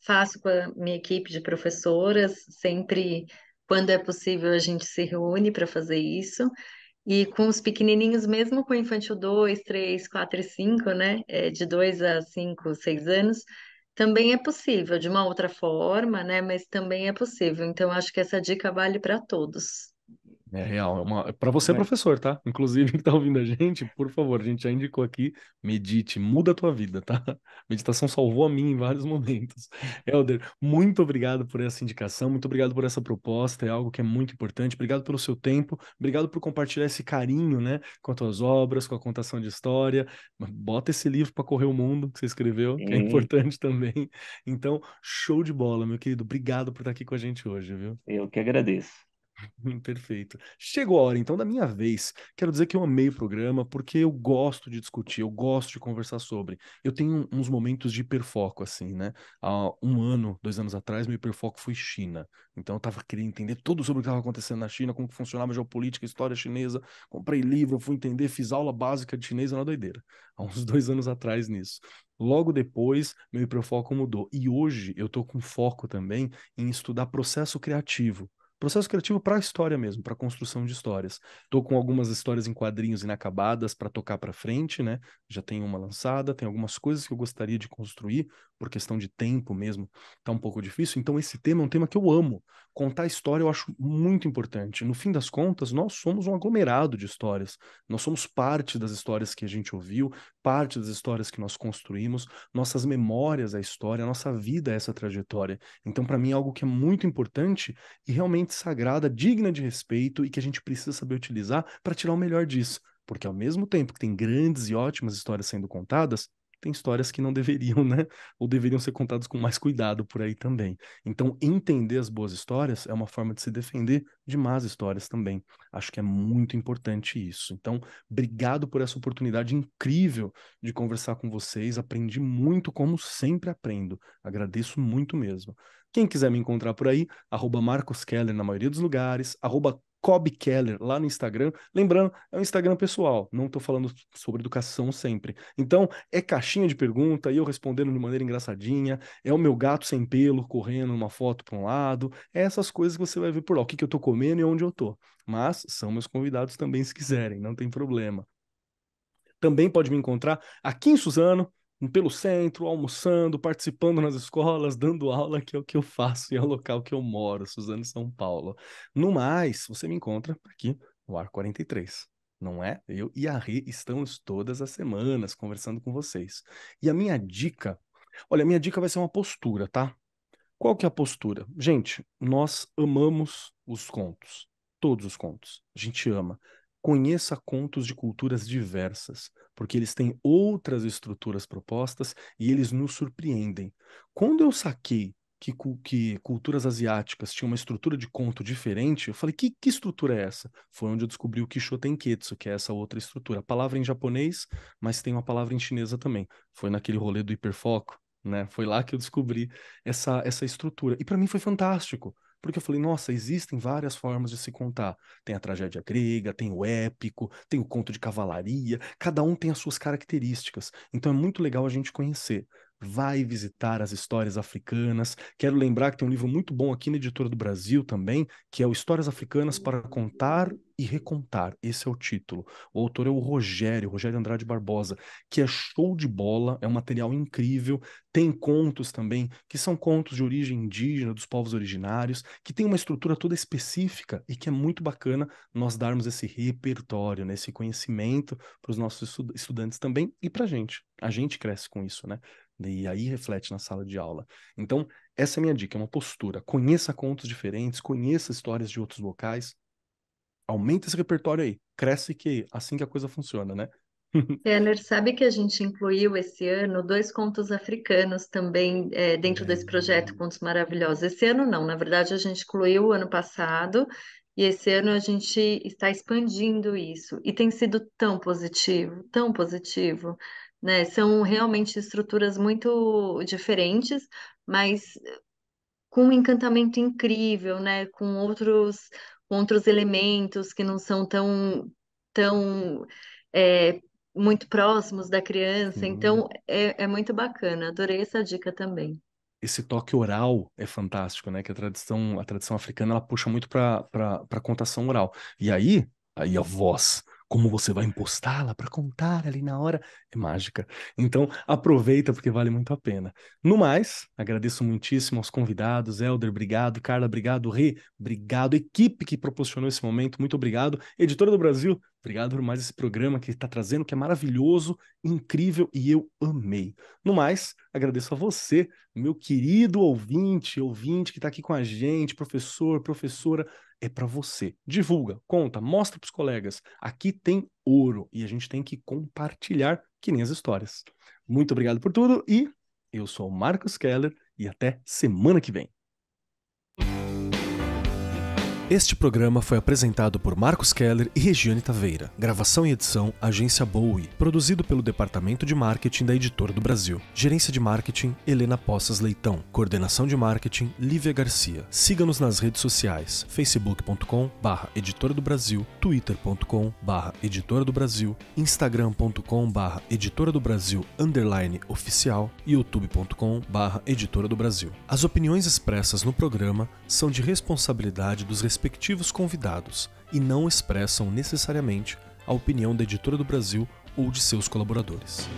Speaker 4: faço com a minha equipe de professoras, sempre quando é possível a gente se reúne para fazer isso. E com os pequenininhos, mesmo com o infantil 2, 3, 4 e 5, né? De 2 a 5, 6 anos, também é possível, de uma outra forma, né? Mas também é possível. Então, acho que essa dica vale para todos.
Speaker 1: É real, para você,
Speaker 3: Mas,
Speaker 1: professor, tá? Inclusive, que tá ouvindo a gente, por favor, a gente já indicou aqui, medite, muda a tua vida, tá? Meditação salvou a mim em vários momentos. Helder, muito obrigado por essa indicação, muito obrigado por essa proposta, é algo que é muito importante. Obrigado pelo seu tempo, obrigado por compartilhar esse carinho, né, com as tuas obras, com a contação de história. Bota esse livro para correr o mundo que você escreveu, que é
Speaker 3: sim,
Speaker 1: importante também. Então, show de bola, meu querido. Obrigado por estar aqui com a gente hoje, viu?
Speaker 3: eu que agradeço.
Speaker 1: Perfeito. Chegou a hora, então, da minha vez. Quero dizer que eu amei o programa porque eu gosto de discutir, eu gosto de conversar sobre. Eu tenho uns momentos de hiperfoco, assim, né? Há um ano, 2 anos atrás, meu hiperfoco foi China. Então, eu tava querendo entender tudo sobre o que estava acontecendo na China, como que funcionava a geopolítica, a história chinesa. Comprei livro, fui entender, fiz aula básica de chinês na doideira. Há uns 2 anos atrás nisso. Logo depois, meu hiperfoco mudou. E hoje eu tô com foco também em estudar processo criativo. Processo criativo para a história mesmo, para a construção de histórias. Estou com algumas histórias em quadrinhos inacabadas para tocar para frente, né? Já tenho uma lançada, tem algumas coisas que eu gostaria de construir, por questão de tempo mesmo, tá um pouco difícil. Então, esse tema é um tema que eu amo. Contar história eu acho muito importante. No fim das contas, nós somos um aglomerado de histórias. Nós somos parte das histórias que a gente ouviu, parte das histórias que nós construímos, nossas memórias, a história, a nossa vida é essa trajetória. Então, para mim, é algo que é muito importante e realmente sagrada, digna de respeito e que a gente precisa saber utilizar para tirar o melhor disso. Porque ao mesmo tempo que tem grandes e ótimas histórias sendo contadas, tem histórias que não deveriam, né? Ou deveriam ser contadas com mais cuidado por aí também. Então, entender as boas histórias é uma forma de se defender de más histórias também. Acho que é muito importante isso. Então, obrigado por essa oportunidade incrível de conversar com vocês. Aprendi muito, como sempre aprendo. Agradeço muito mesmo. Quem quiser me encontrar por aí, Marcos Keller na maioria dos lugares, Cobb Keller lá no Instagram. Lembrando, é um Instagram pessoal, não estou falando sobre educação sempre. Então, é caixinha de pergunta e eu respondendo de maneira engraçadinha, é o meu gato sem pelo correndo uma foto para um lado, é essas coisas que você vai ver por lá, o que que eu estou comendo e onde eu estou. Mas são meus convidados também se quiserem, não tem problema. Também pode me encontrar aqui em Suzano, pelo centro, almoçando, participando nas escolas, dando aula, que é o que eu faço e é o local que eu moro, Suzano, São Paulo. No mais, você me encontra aqui no Ar 43. Não é? Eu e a Rê estamos todas as semanas conversando com vocês. E a minha dica, olha, a minha dica vai ser uma postura, tá? Qual que é a postura? Gente, nós amamos os contos, todos os contos. A gente ama. Conheça contos de culturas diversas, porque eles têm outras estruturas propostas e eles nos surpreendem. Quando eu saquei que culturas asiáticas tinham uma estrutura de conto diferente, eu falei, que estrutura é essa? Foi onde eu descobri o Kishotenketsu, que é essa outra estrutura. A palavra em japonês, mas tem uma palavra em chinesa também. Foi naquele rolê do hiperfoco, né? Foi lá que eu descobri essa estrutura. E para mim foi fantástico, porque eu falei, nossa, existem várias formas de se contar. Tem a tragédia grega, tem o épico, tem o conto de cavalaria, cada um tem as suas características. Então é muito legal a gente conhecer. Vai visitar as histórias africanas. Quero lembrar que tem um livro muito bom aqui na Editora do Brasil também, que é o Histórias Africanas para Contar e Recontar. Esse é o título. O autor é o Rogério Andrade Barbosa, que é show de bola, é um material incrível. Tem contos também, que são contos de origem indígena, dos povos originários, que tem uma estrutura toda específica e que é muito bacana nós darmos esse repertório, né, esse conhecimento para os nossos estudantes também e para a gente. A gente cresce com isso, né? E aí reflete na sala de aula. Então, essa é a minha dica, é uma postura. Conheça contos diferentes, conheça histórias de outros locais, aumenta esse repertório aí. Cresce que é assim que a coisa funciona, né?
Speaker 4: Renner, sabe que a gente incluiu esse ano dois contos africanos também dentro desse projeto Contos Maravilhosos? Esse ano não, na verdade a gente incluiu o ano passado e esse ano a gente está expandindo isso e tem sido tão positivo, né? São realmente estruturas muito diferentes, mas com um encantamento incrível, né? Com outros elementos que não são tão é, muito próximos da criança,
Speaker 1: Sim.
Speaker 4: então é muito bacana. Adorei essa dica também.
Speaker 1: Esse toque oral é fantástico, né? Que a tradição africana ela puxa muito para contação oral. E aí a voz, como você vai impostá-la para contar ali na hora, é mágica. Então aproveita porque vale muito a pena. No mais, agradeço muitíssimo aos convidados, Elder, obrigado, Carla, obrigado, Rê, obrigado, equipe que proporcionou esse momento, muito obrigado, Editora do Brasil, obrigado por mais esse programa que está trazendo, que é maravilhoso, incrível e eu amei. No mais, agradeço a você, meu querido ouvinte que está aqui com a gente, professor, professora, é para você. Divulga, conta, mostra para os colegas. Aqui tem ouro e a gente tem que compartilhar que nem as histórias. Muito obrigado por tudo e eu sou o Marcos Keller e até semana que vem. Este programa foi apresentado por Marcos Keller e Regiane Taveira. Gravação e edição, Agência Bowie. Produzido pelo Departamento de Marketing da Editora do Brasil. Gerência de Marketing, Helena Poças Leitão. Coordenação de Marketing, Lívia Garcia. Siga-nos nas redes sociais, facebook.com/Editora do Brasil, twitter.com/Editora do Brasil, instagram.com/Editora do Brasil _oficial e youtube.com/Editora do Brasil. As opiniões expressas no programa são de responsabilidade dos respectivos convidados e não expressam necessariamente a opinião da Editora do Brasil ou de seus colaboradores.